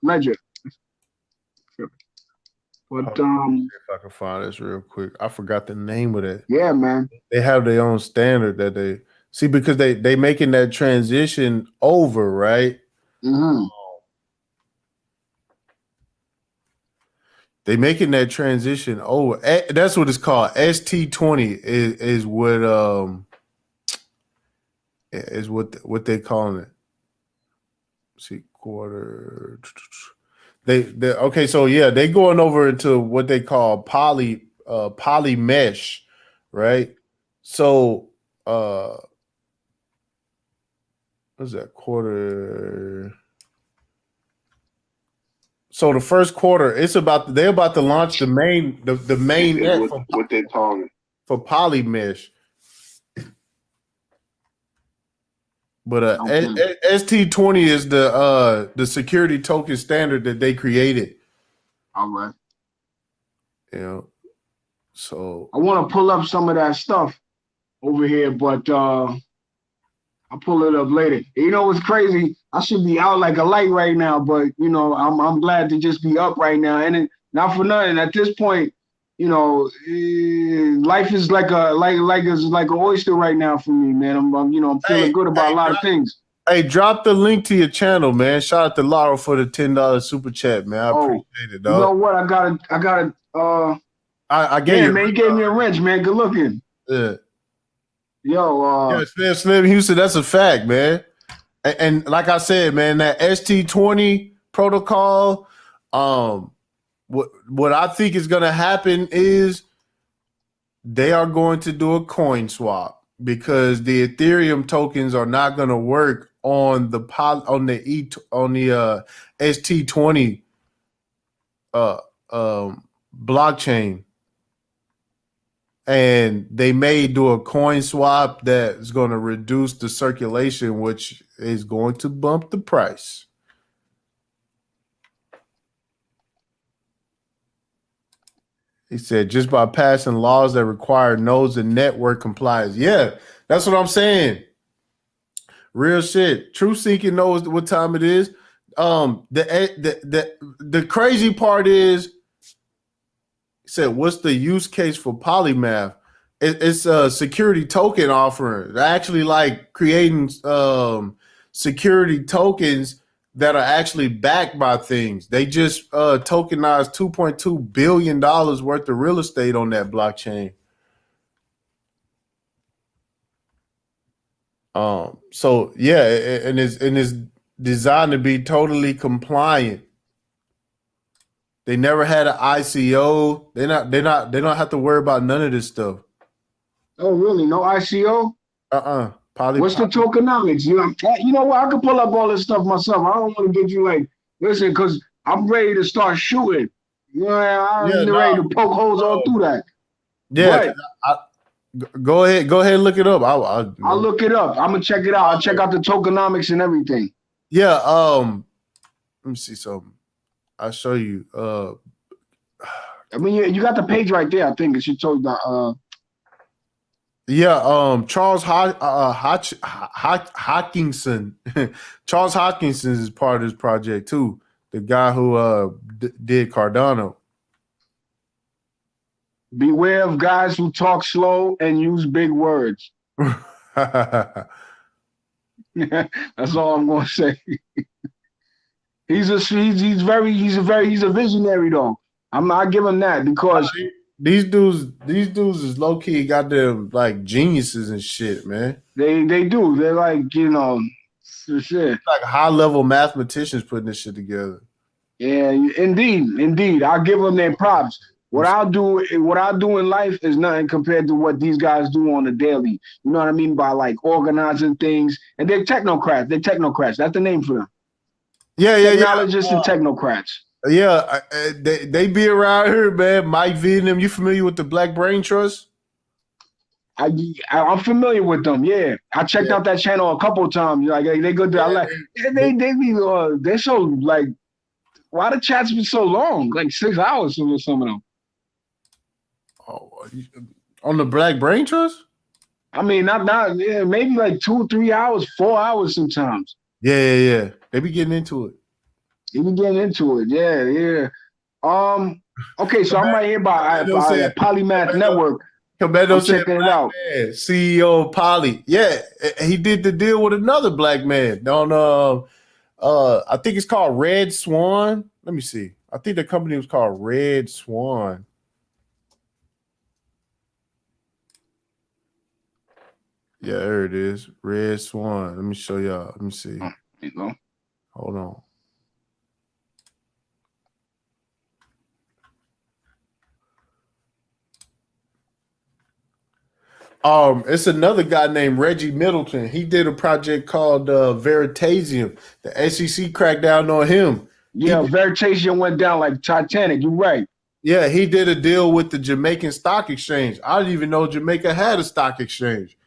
But if I can find this real quick. I forgot the name of it. Yeah, man. They have their own standard that they see, because they making that transition over, right? Mm-hmm. They making that transition over. That's what it's called. ST20 is what they're calling it. See, quarter. They okay, so yeah, they going over into what they call poly mesh, right? So what's that quarter? So the first quarter, they're about to launch the main net what they're calling. for poly mesh. But Okay. ST20 is the security token standard that they created. All right. You know, so I want to pull up some of that stuff over here, but I'll pull it up later. You know what's crazy? I should be out like a light right now, but you know, I'm glad to just be up right now. And not for nothing. At this point, you know, life is like an oyster right now for me, man. I'm feeling good about a lot of things. Hey, drop the link to your channel, man. Shout out to Laura for the $10 super chat, man. I appreciate it, dog. You know what? I gotta I gave yeah, you, man, you gave me a wrench, man. Good looking. Yeah. Yo, Slim Houston, that's a fact, man. And like I said, man, that ST20 protocol, what I think is gonna happen is they are going to do a coin swap because the Ethereum tokens are not gonna work on the ST20 blockchain. And they may do a coin swap that is going to reduce the circulation, which is going to bump the price. He said, just by passing laws that require nodes and network compliance. Yeah, that's what I'm saying. Real shit. True Seeking knows what time it is. The crazy part is, he said, what's the use case for Polymath? It's a security token offering. They're actually like creating security tokens that are actually backed by things. They just tokenized $2.2 billion worth of real estate on that blockchain. So yeah, and it's designed to be totally compliant. They never had an ICO. They don't have to worry about none of this stuff. oh really? No ICO? What's the tokenomics? You know what? I can pull up all this stuff myself. I don't want to get you like, listen, because I'm ready to start shooting. You know, I'm ready to poke holes all through that. Yeah, go ahead and look it up. I'll look it up. I'm gonna check it out. I'll check out the tokenomics and everything. Yeah. Let me see something. I'll show you. I mean, you got the page right there. I think it should tell you that. Yeah. Charles Hockinson. Charles Hockinson is part of this project too. The guy who did Cardano. Beware of guys who talk slow and use big words. That's all I'm gonna say. He's a visionary though. I give him that because these dudes is low key got them like geniuses and shit, man. They do. They're like, you know, shit. Like high level mathematicians putting this shit together. Yeah, indeed. I'll give them their props. What I do in life is nothing compared to what these guys do on the daily. You know what I mean? By like organizing things. And they're technocrats. That's the name for them. Yeah. Technologists and technocrats. Yeah, they be around here, man. Mike V and them. You familiar with the Black Brain Trust? I'm familiar with them. Yeah, I checked out that channel a couple of times. Like they go. They're so like. Why the chats be so long? Like 6 hours for some of them. Oh, on the Black Brain Trust? I mean, not yeah, maybe like 2, 3 hours, 4 hours sometimes. Yeah. They be getting into it. Yeah. Okay, so I'm right here by Polymath Network. Commando I'm checking it out. Man, CEO of Poly. Yeah, he did the deal with another black man on I think it's called Red Swan. Let me see. I think the company was called Red Swan. Yeah, there it is. Red Swan. Let me show y'all. Let me see. There you go. Hold on. It's another guy named Reggie Middleton. He did a project called Veritasium. The SEC cracked down on him. Yeah, Veritasium went down like Titanic. You're right. Yeah, he did a deal with the Jamaican Stock Exchange. I didn't even know Jamaica had a stock exchange.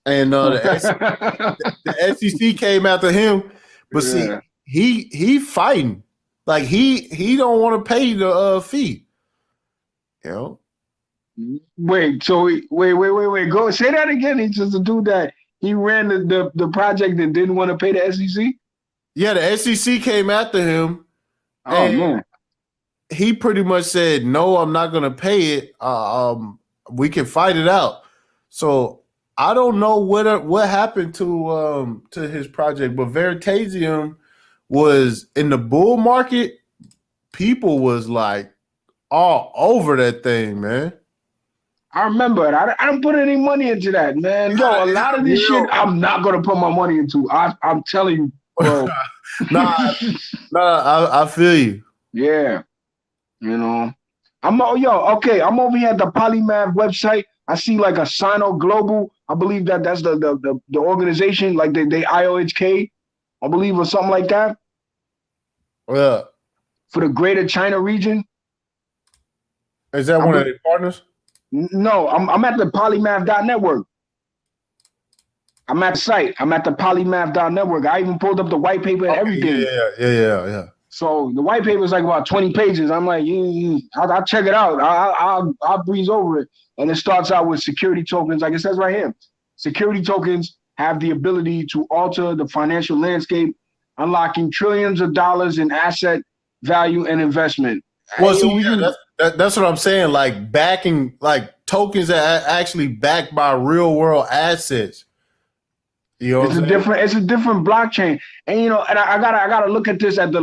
And the SEC came after him. But see, he fighting. Like he don't want to pay the fee. You know? Wait, go say that again. He's just a dude that he ran the project and didn't want to pay the SEC. Yeah, the SEC came after him. Oh man. He pretty much said, "No, I'm not going to pay it. We can fight it out." So I don't know what happened to his project, but Veritasium was in the bull market. People was like all over that thing, man. I remember it. I don't put any money into that, man. Yo, a lot of this shit I'm not gonna put my money into. I'm telling you, bro. I feel you. Yeah. You know, I'm over here at the Polymath website. I see like a Sino Global. I believe that's the organization, like they IOHK, I believe, or something like that. Yeah. For the Greater China region. Is that one of their partners? No, I'm at the polymath.network. I'm at the site. I'm at the polymath.network. I even pulled up the white paper and everything. Yeah. So the white paper is like about 20 pages. I'm like, I'll check it out. I'll breeze over it. And it starts out with security tokens, like it says right here. Security tokens have the ability to alter the financial landscape, unlocking trillions of dollars in asset value and investment. Well, that's what I'm saying. Like backing, like tokens that are actually backed by real world assets. You know, it's a different blockchain, and and I gotta look at this at the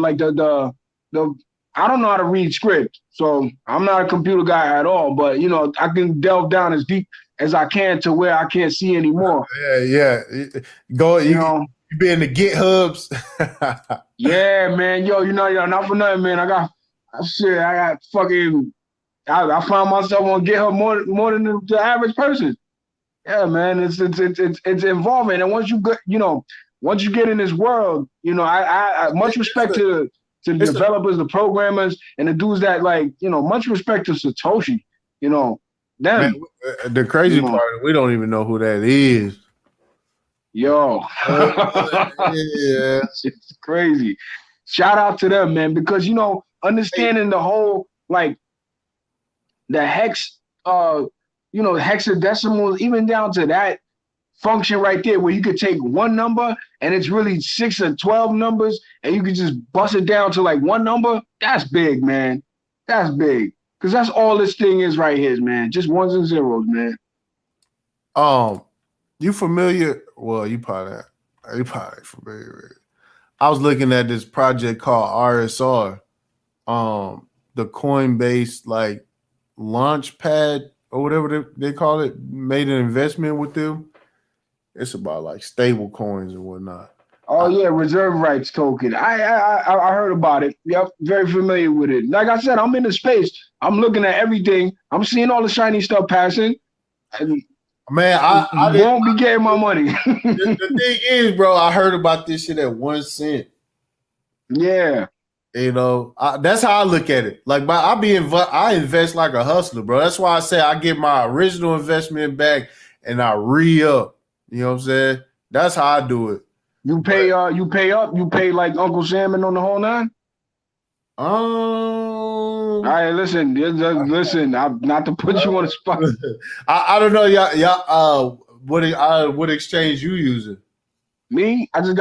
I don't know how to read script, so I'm not a computer guy at all. But I can delve down as deep as I can to where I can't see anymore. Yeah. Go, you be in the GitHubs. Yeah, man. Yo, not for nothing, man. I got fucking. I found myself on GitHub more than the average person. Yeah, man, it's involving, and once you get in this world, I much respect to the developers, the programmers, and the dudes that much respect to Satoshi. Them. Man, the crazy part is we don't even know who that is. Yo, yeah, it's crazy. Shout out to them, man, because understanding the whole the hex, hexadecimals, even down to that function right there where you could take one number and it's really 6 or 12 numbers and you could just bust it down to like one number. That's big, man. That's big. Because that's all this thing is right here, man. Just ones and zeros, man. You familiar? Well, you probably familiar with it. I was looking at this project called RSR. The Coinbase launch pad or whatever they call it, made an investment with them. It's about stable coins and whatnot. Oh yeah, reserve rights token. I heard about it. Yep, very familiar with it. Like I said, I'm in the space. I'm looking at everything. I'm seeing all the shiny stuff passing. Man, I won't be getting my money. The thing is, bro, I heard about this shit at 1 cent. Yeah. That's how I look at it. I invest like a hustler, bro. That's why I say I get my original investment back and I re-up. You know what I'm saying? That's how I do it. You pay up. You pay like Uncle Sam and on the whole nine. All right, listen. I'm not to put you on the spot. I don't know, y'all. What exchange you using? Me, I just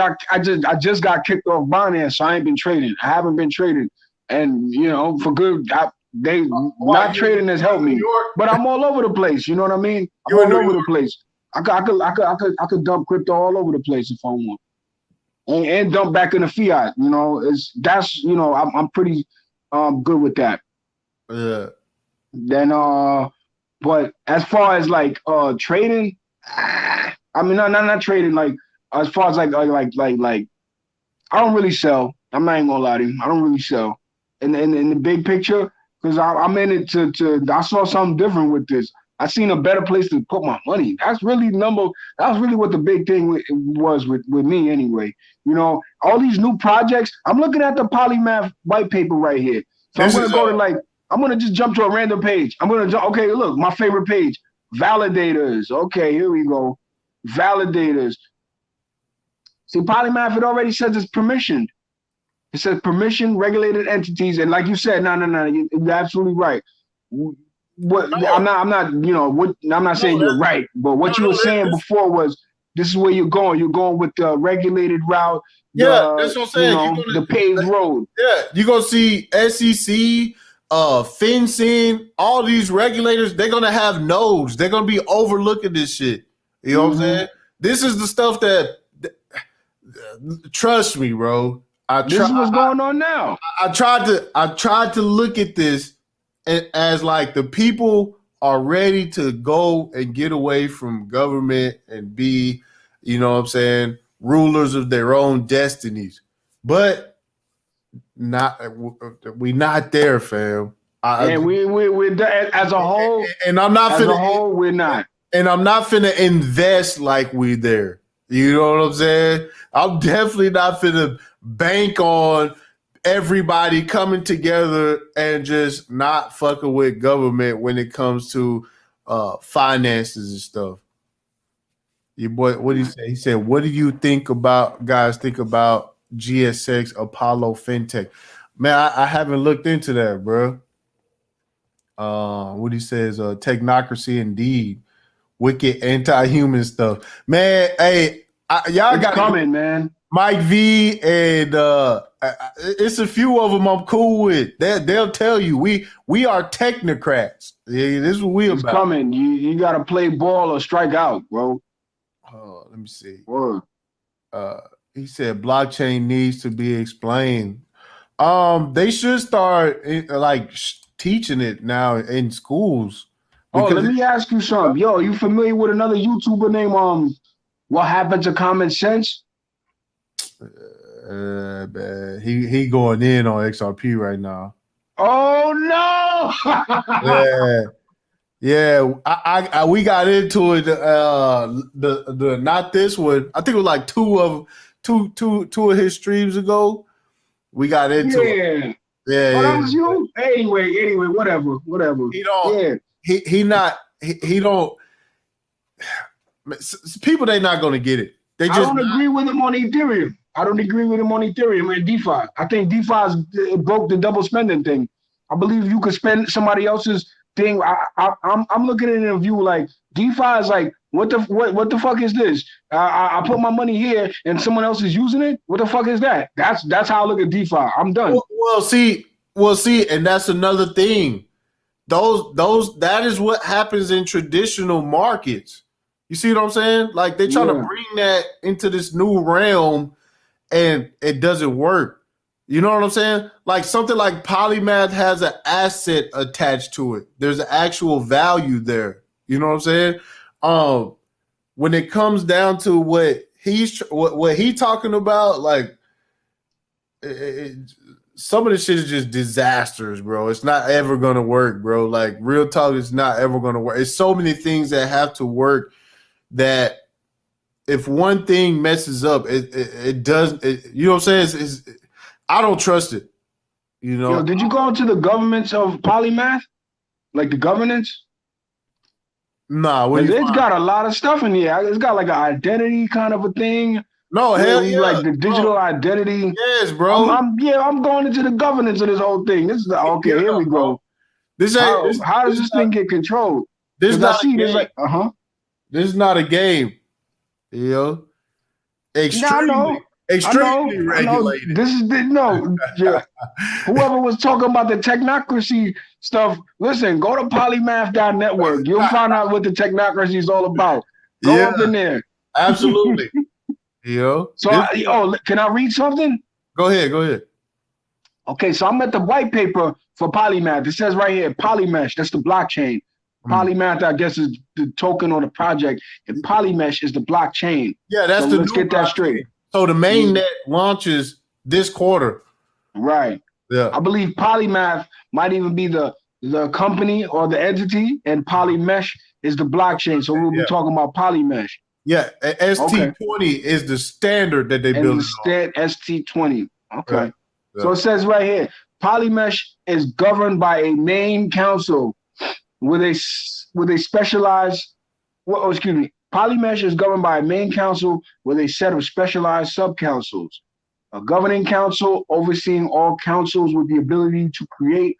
got kicked off Binance, so I ain't been trading. I haven't been trading, and for good. Not trading has helped me, but I'm all over the place. You know what I mean? I'm all over the place. I could dump crypto all over the place if I want, and dump back in the fiat. I'm pretty good with that. Yeah. Then but as far as trading, I mean not trading as far as I don't really sell. I'm not even gonna lie to you. I don't really sell in the big picture because I'm in it to I saw something different with this. I seen a better place to put my money. That's really what the big thing was with me anyway. You know, all these new projects. I'm looking at the Polymath white paper right here. So I'm gonna go to I'm gonna just jump to a random page. I'm gonna jump. Okay, look, my favorite page, validators. Okay, here we go, validators. See, Polymath, it already says it's permissioned. It says permission regulated entities, and like you said, no, you're absolutely right. What I'm not, you know, what I'm not saying you're right, but what you were saying before was this is where you're going. You're going with the regulated route. Yeah, that's what I'm saying. You know, the paved road. Yeah, you're gonna see SEC, FinCEN, all these regulators. They're gonna have nodes. They're gonna be overlooking this shit. You know what I'm saying? This is the stuff that. Trust me, bro. This is what's going on now. I tried to look at this as like the people are ready to go and get away from government and be, you know what I'm saying, rulers of their own destinies. But we not there, fam. We're as a whole, and I'm not as a whole, we're not. And I'm not finna invest like we there. You know what I'm saying? I'm definitely not finna bank on everybody coming together and just not fucking with government when it comes to finances and stuff. Your boy, what did he say? He said, "What do you think about GSX Apollo FinTech?" Man, I haven't looked into that, bro. What he says, technocracy indeed. Wicked anti-human stuff, man. Hey, y'all got coming, man. Mike V and it's a few of them I'm cool with. They'll tell you we are technocrats. Yeah, this is what we it's about. Coming. You got to play ball or strike out, bro. Let me see. Word. He said blockchain needs to be explained. They should start teaching it now in schools. Oh, let me ask you something. Yo, you familiar with another YouTuber named What Happened to Common Sense? Man, he going in on XRP right now. Oh no! yeah. We got into it. The not this one. I think it was like two of his streams ago. We got into it. Yeah. Oh, that was you. Anyway, whatever. He don't. Yeah. He don't. People, they not gonna get it. I don't agree with him on Ethereum. And DeFi. I think DeFi broke the double spending thing. I believe you could spend somebody else's thing. I'm looking at it in a view like DeFi is like what the fuck is this? I put my money here and someone else is using it. What the fuck is that? That's how I look at DeFi. I'm done. Well, see, and that's another thing. That is what happens in traditional markets. You see what I'm saying? Like they're trying to bring that into this new realm and it doesn't work. You know what I'm saying? Like something like Polymath has an asset attached to it. There's an actual value there. You know what I'm saying? When it comes down to what he's talking about, like some of this shit is just disasters, bro. It's not ever gonna work, bro. Like real talk, it's not ever gonna work. It's so many things that have to work that if one thing messes up, it does. You know what I'm saying? I don't trust it. You know. Yo, did you go into the governance of Polymath, like the governance? Nah, it's got a lot of stuff in here. It's got like an identity kind of a thing. No, hell yeah. Like the digital identity. Yes, bro. I'm going into the governance of this whole thing. This is okay. Here we go. How does this thing get controlled? This is not a game. This is not a game. You know, extremely regulated. This is whoever was talking about the technocracy stuff. Listen, go to polymath.network. You'll find out what the technocracy is all about. Go up in there. Absolutely. So can I read something? Go ahead. Okay, so I'm at the white paper for Polymath. It says right here, Polymesh, that's the blockchain. Polymath, I guess, is the token or the project, and Polymesh is the blockchain. Yeah, that's let's get that straight. So the main net launches this quarter. Right. Yeah. I believe Polymath might even be the the company or the entity, and polymesh is the blockchain. So we'll be talking about polymesh. Yeah, Okay. ST20 is the standard that they And build the it stat ST20. Okay. Right. So it says right here, polymesh is governed by a main council with a specialized. Well, oh, excuse me. Polymesh is governed by a main council with a set of specialized sub-councils. A governing council overseeing all councils with the ability to create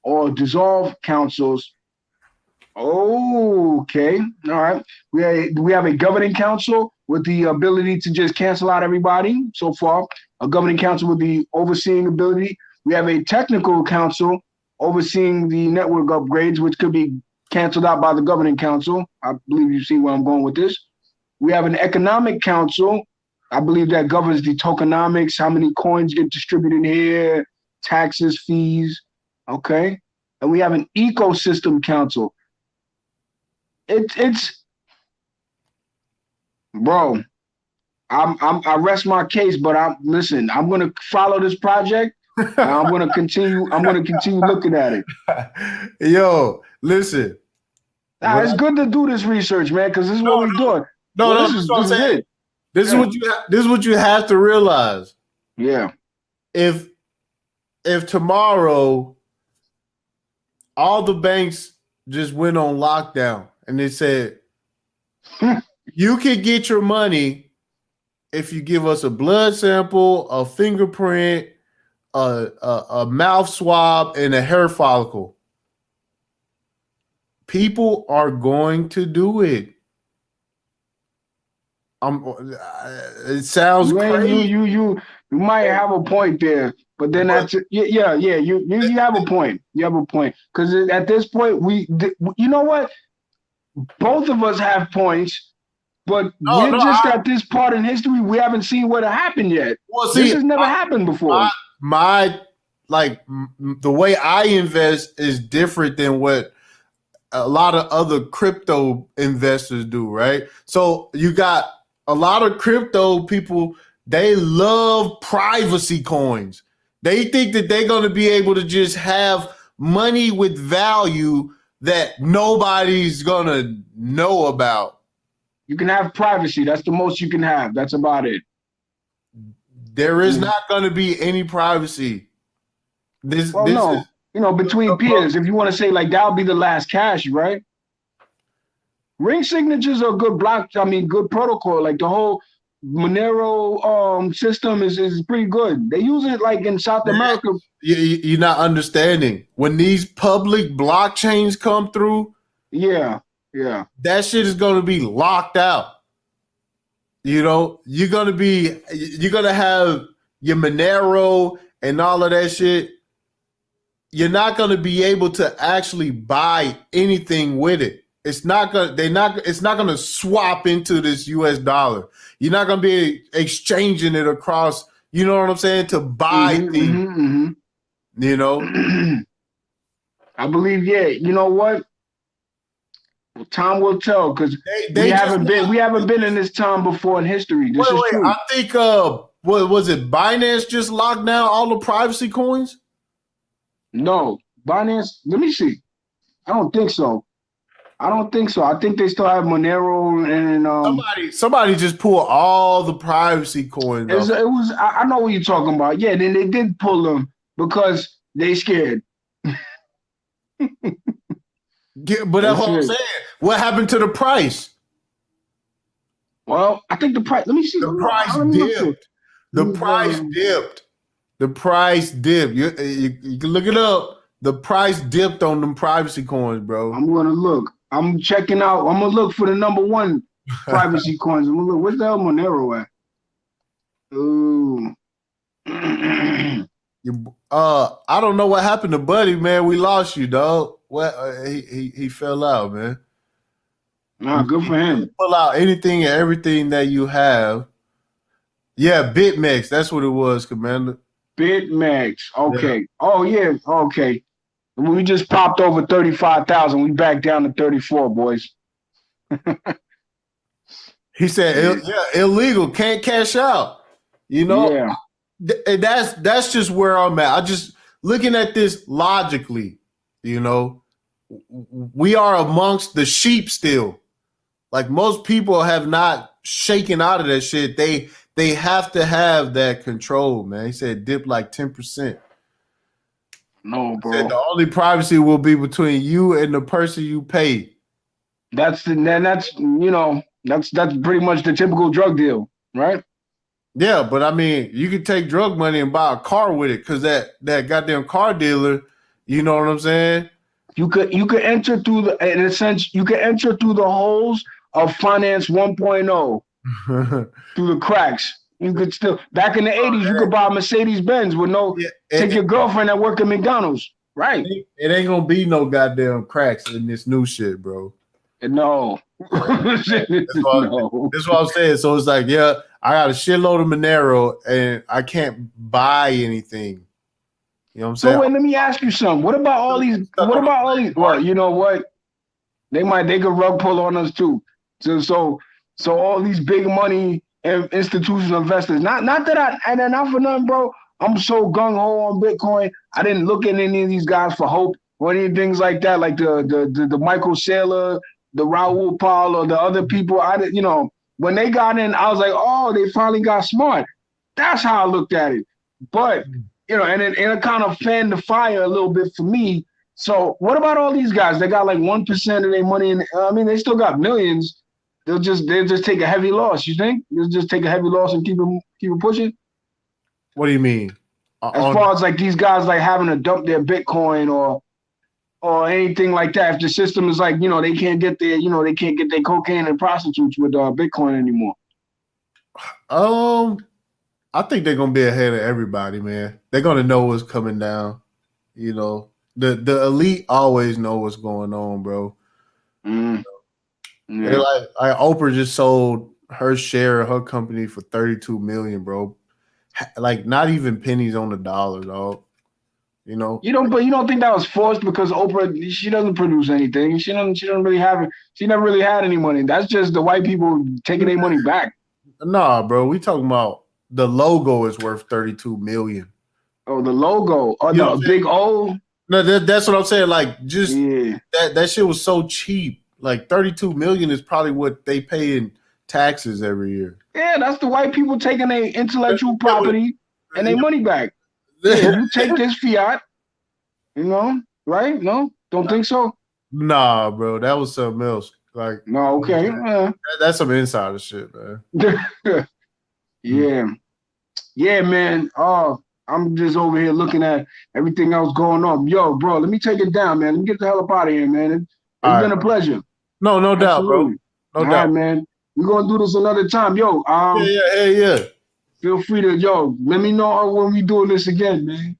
or dissolve councils. Oh, okay. All right. We have a governing council with the ability to just cancel out everybody so far. A governing council with the overseeing ability. We have a technical council overseeing the network upgrades, which could be canceled out by the governing council. I believe you see where I'm going with this. We have an economic council. I believe that governs the tokenomics, how many coins get distributed here, taxes, fees. Okay. And we have an ecosystem council. It's bro. I rest my case, but listen. I'm gonna follow this project. And I'm gonna continue. I'm gonna continue looking at it. Yo, listen. It's good to do this research, man, because this is what we're doing. No, this is it. This is what you have to realize. Yeah. If tomorrow all the banks just went on lockdown and they said you can get your money if you give us a blood sample, a fingerprint, a mouth swab, and a hair follicle. People are going to do it. It sounds crazy. You might have a point there, but then that's yeah. You have a point. You have a point because at this point you know what? Both of us have points, but we're just at this part in history. We haven't seen what happened yet. Well, see, this has never happened before. The way I invest is different than what a lot of other crypto investors do, right? So you got a lot of crypto people, they love privacy coins. They think that they're going to be able to just have money with value that nobody's going to know about. You can have privacy. That's the most you can have. That's about it. There is not going to be any privacy. No. Between peers, if you want to say like that'll be the last cash, right? Ring signatures are good good protocol. Like the whole Monero system is pretty good. They use it like in South America. You're not understanding. When these public blockchains come through, that shit is going to be locked out. You're going to have your Monero and all of that shit. You're not going to be able to actually buy anything with it. It's not going to swap into this US dollar. You're not going to be exchanging it across, you know what I'm saying, to buy things. I believe, you know what? Well, time will tell because we haven't been in this time before in history. This is true. I think what was it? Binance just locked down all the privacy coins? No, Binance. Let me see. I don't think so. I think they still have Monero and somebody just pulled all the privacy coins. I know what you're talking about. Yeah, then they did pull them because they scared. But that's what I'm saying. What happened to the price? Well, I think the price. Let me see. The price dipped. The price dipped. The price dipped. You can look it up. The price dipped on them privacy coins, bro. I'm gonna look. I'm checking out. I'm gonna look for the number one privacy coins. I'm gonna look. Where's the hell Monero at? Ooh. I don't know what happened to Buddy, man. We lost you, dog. What he fell out, man. Nah, good for him. Pull out anything and everything that you have. Yeah, BitMEX. That's what it was, Commander. BitMEX. Okay. Yeah. Oh yeah. Okay. We just popped over 35,000. We back down to 34, boys. He said, illegal. Can't cash out. Yeah. That's just where I'm at. I just looking at this logically. You know, we are amongst the sheep still. Like most people have not shaken out of that shit. They have to have that control, man. He said dip like 10%. No, Said bro. the only privacy will be between you and the person you pay. That's pretty much the typical drug deal, right? Yeah, but I mean, you can take drug money and buy a car with it because that goddamn car dealer, you know what I'm saying? You could enter through in a sense, you could enter through the holes of finance 1.0 through the cracks. You could still back in the 80s, you could buy a Mercedes Benz with no Yeah, take your girlfriend that work at McDonald's. Right. it ain't gonna be no goddamn cracks in this new shit, bro. No. No. That's what I'm saying. So it's like, yeah, I got a shitload of Monero and I can't buy anything. You know what I'm saying? So wait, let me ask you something. What about all these? Well, you know what? They could rug pull on us too. So all these big money and institutional investors. Not that and not for nothing, bro. I'm so gung ho on Bitcoin. I didn't look at any of these guys for hope or any things like that, like the Michael Saylor, the Raul Paul, or the other people. When they got in, I was like, oh, they finally got smart. That's how I looked at it. But and it kind of fanned the fire a little bit for me. So what about all these guys? They got like 1% of their money, they still got millions. They'll just take a heavy loss. You think they'll just take a heavy loss and keep it pushing? What do you mean? As far as like these guys like having to dump their Bitcoin or anything like that, if the system is like they can't get their cocaine and prostitutes with Bitcoin anymore. I think they're gonna be ahead of everybody, man. They're gonna know what's coming down. The elite always know what's going on, bro. Mm. Yeah. They're like Oprah just sold her share of her company for $32 million, bro. Like not even pennies on the dollar, dog. But you don't think that was forced because Oprah, she doesn't produce anything. She doesn't really have it. She never really had any money. That's just the white people taking their money back. Nah, bro. We talking about the logo is worth $32 million. Oh, the logo. Oh, the big O. No, that's what I'm saying. Like, just that shit was so cheap. Like $32 million is probably what they pay in taxes every year. Yeah, that's the white people taking their intellectual property and their money back. Yeah, you take this fiat, right? No, don't think so. Nah, bro, that was something else. Like, no, okay, that's some insider shit, man. Yeah, man. Oh, I'm just over here looking at everything else going on. Yo, bro, let me take it down, man. Let me get the hell up out of here, man. It's been a pleasure. No doubt, bro. No doubt, right, man. We're gonna do this another time, yo. Yeah. Feel free to, let me know when we doing this again, man.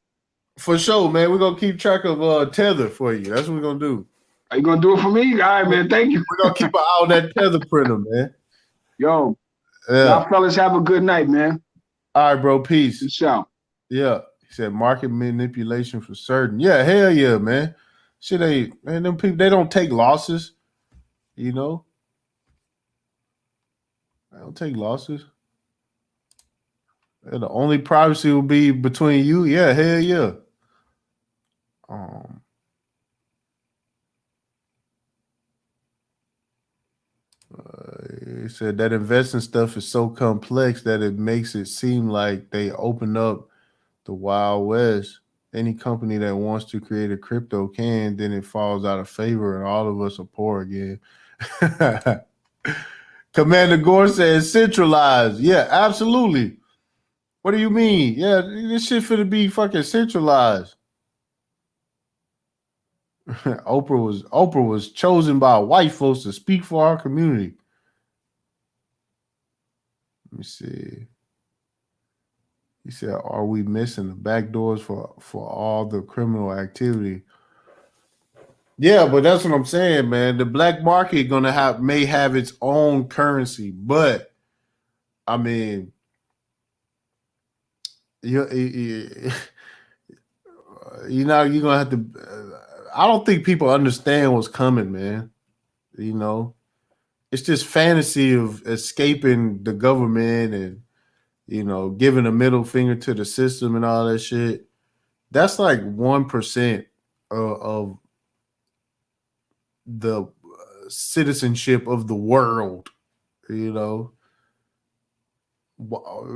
For sure, man. We're gonna keep track of Tether for you. That's what we're gonna do. Are you gonna do it for me? All right, man. Thank you. We're gonna keep an eye on that Tether printer, man. Yo, y'all fellas have a good night, man. All right, bro. Peace. Peace out. Yeah. He said market manipulation for certain. Yeah, hell yeah, man. Shit, them people, they don't take losses. They don't take losses. And the only privacy will be between you. Yeah, hell yeah. He said that investing stuff is so complex that it makes it seem like they open up the Wild West. Any company that wants to create a crypto can, then it falls out of favor and all of us are poor again. Commander Gore says centralized. Yeah, absolutely. What do you mean? Yeah, this shit finna be fucking centralized. Oprah was chosen by white folks to speak for our community. Let me see. He said, "Are we missing the back doors for all the criminal activity?" Yeah, but that's what I'm saying, man. The black market may have its own currency, but I mean, you're gonna have to. I don't think people understand what's coming, man. It's just fantasy of escaping the government and giving a middle finger to the system and all that shit. That's like 1% of the citizenship of the world. You know,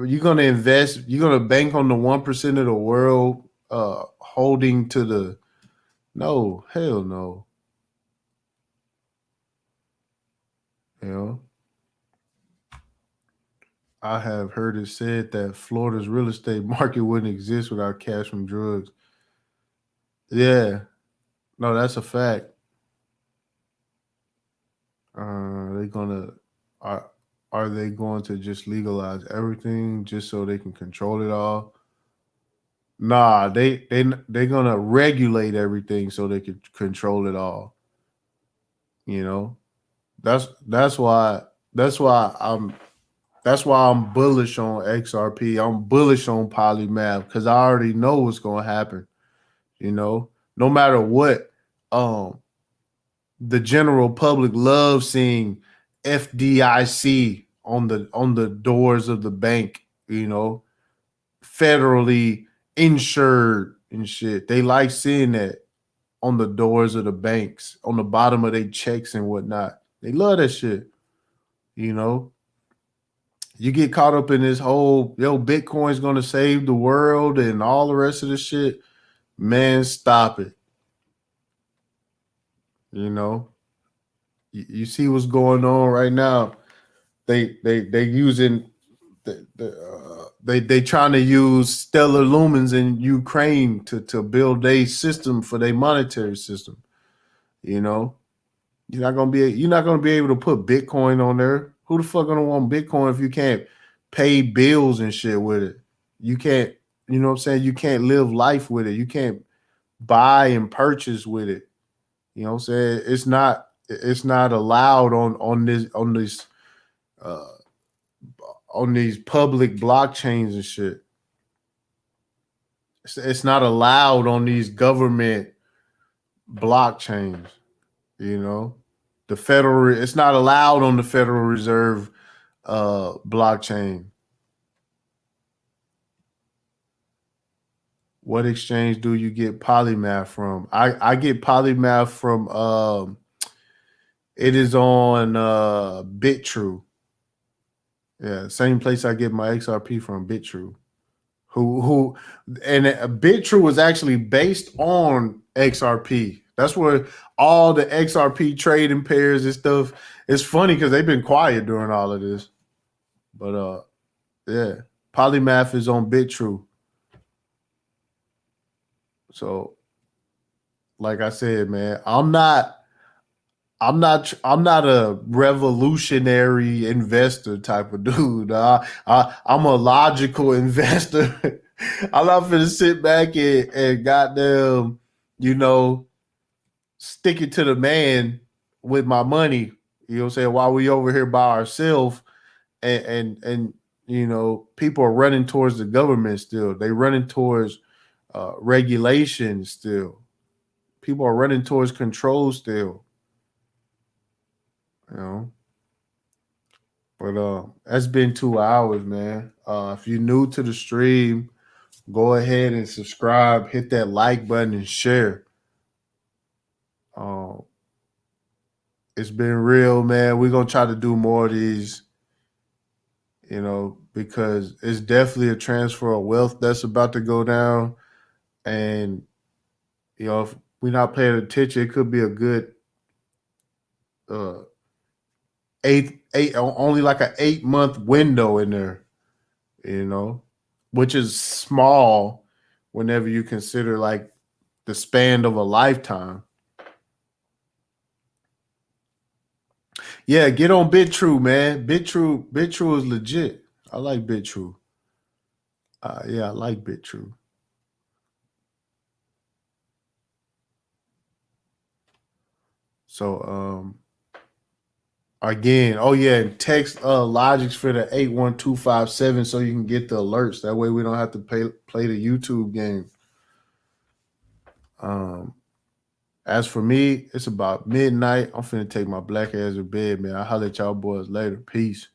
you're gonna invest. You're gonna bank on the 1% of the world holding to the. No, hell no. You know, I have heard it said that Florida's real estate market wouldn't exist without cash from drugs. Yeah, no, that's a fact. They gonna are are they going to just legalize everything just so they can control it all? Nah, they gonna regulate everything so they can control it all. You know, that's why that's why I'm that's why I'm bullish on XRP. I'm bullish on Polymath because I already know what's gonna happen. You know, no matter what, um, the general public loves seeing FDIC on the doors of the bank. You know, federally insured and shit. They like seeing that on the doors of the banks, on the bottom of their checks and whatnot. They love that shit. You know, you get caught up in this whole Bitcoin's gonna save the world and all the rest of the shit. Man, stop it. You know, you see what's going on right now. They using they trying to use stellar lumens in Ukraine to build a system for their monetary system. You know, you're not gonna be able to put Bitcoin on there. Who the fuck gonna want Bitcoin if you can't pay bills and shit with it? You can't, you know what I'm saying? You can't live life with it. You can't buy and purchase with it. You know what I'm saying? It's not allowed uh on these public blockchains and shit. It's not allowed on these government blockchains, you know. It's not allowed on the Federal Reserve blockchain. What exchange do you get Polymath from? I get Polymath from it is on BitTrue. Yeah, same place I get my XRP from, BitTrue. Who and BitTrue was actually based on XRP. That's where all the XRP trading pairs and stuff. It's funny because they've been quiet during all of this. But yeah, Polymath is on BitTrue. So, like I said, man, I'm not a revolutionary investor type of dude. I'm a logical investor. I'm not gonna sit back and goddamn, you know, stick it to the man with my money. You know what I'm saying? While we over here by ourselves and you know, people are running towards the government still. They running towards regulation still. People are running towards control still. You know. But that's been 2 hours, man. If you're new to the stream, go ahead and subscribe, hit that like button and share. It's been real, man. We're gonna try to do more of these, you know, because it's definitely a transfer of wealth that's about to go down. And you know, if we're not paying attention, it could be a good uh only like an 8-month window in there, you know, which is small whenever you consider like the span of a lifetime. Yeah, get on BitTrue, man. BitTrue is legit. I like BitTrue. Yeah, I like BitTrue. So again, oh yeah, and text LOGICSPHERE to 81257 so you can get the alerts. That way we don't have to play the YouTube game. As for me, it's about midnight. I'm finna take my black ass to bed, man. I'll holler at y'all boys later. Peace.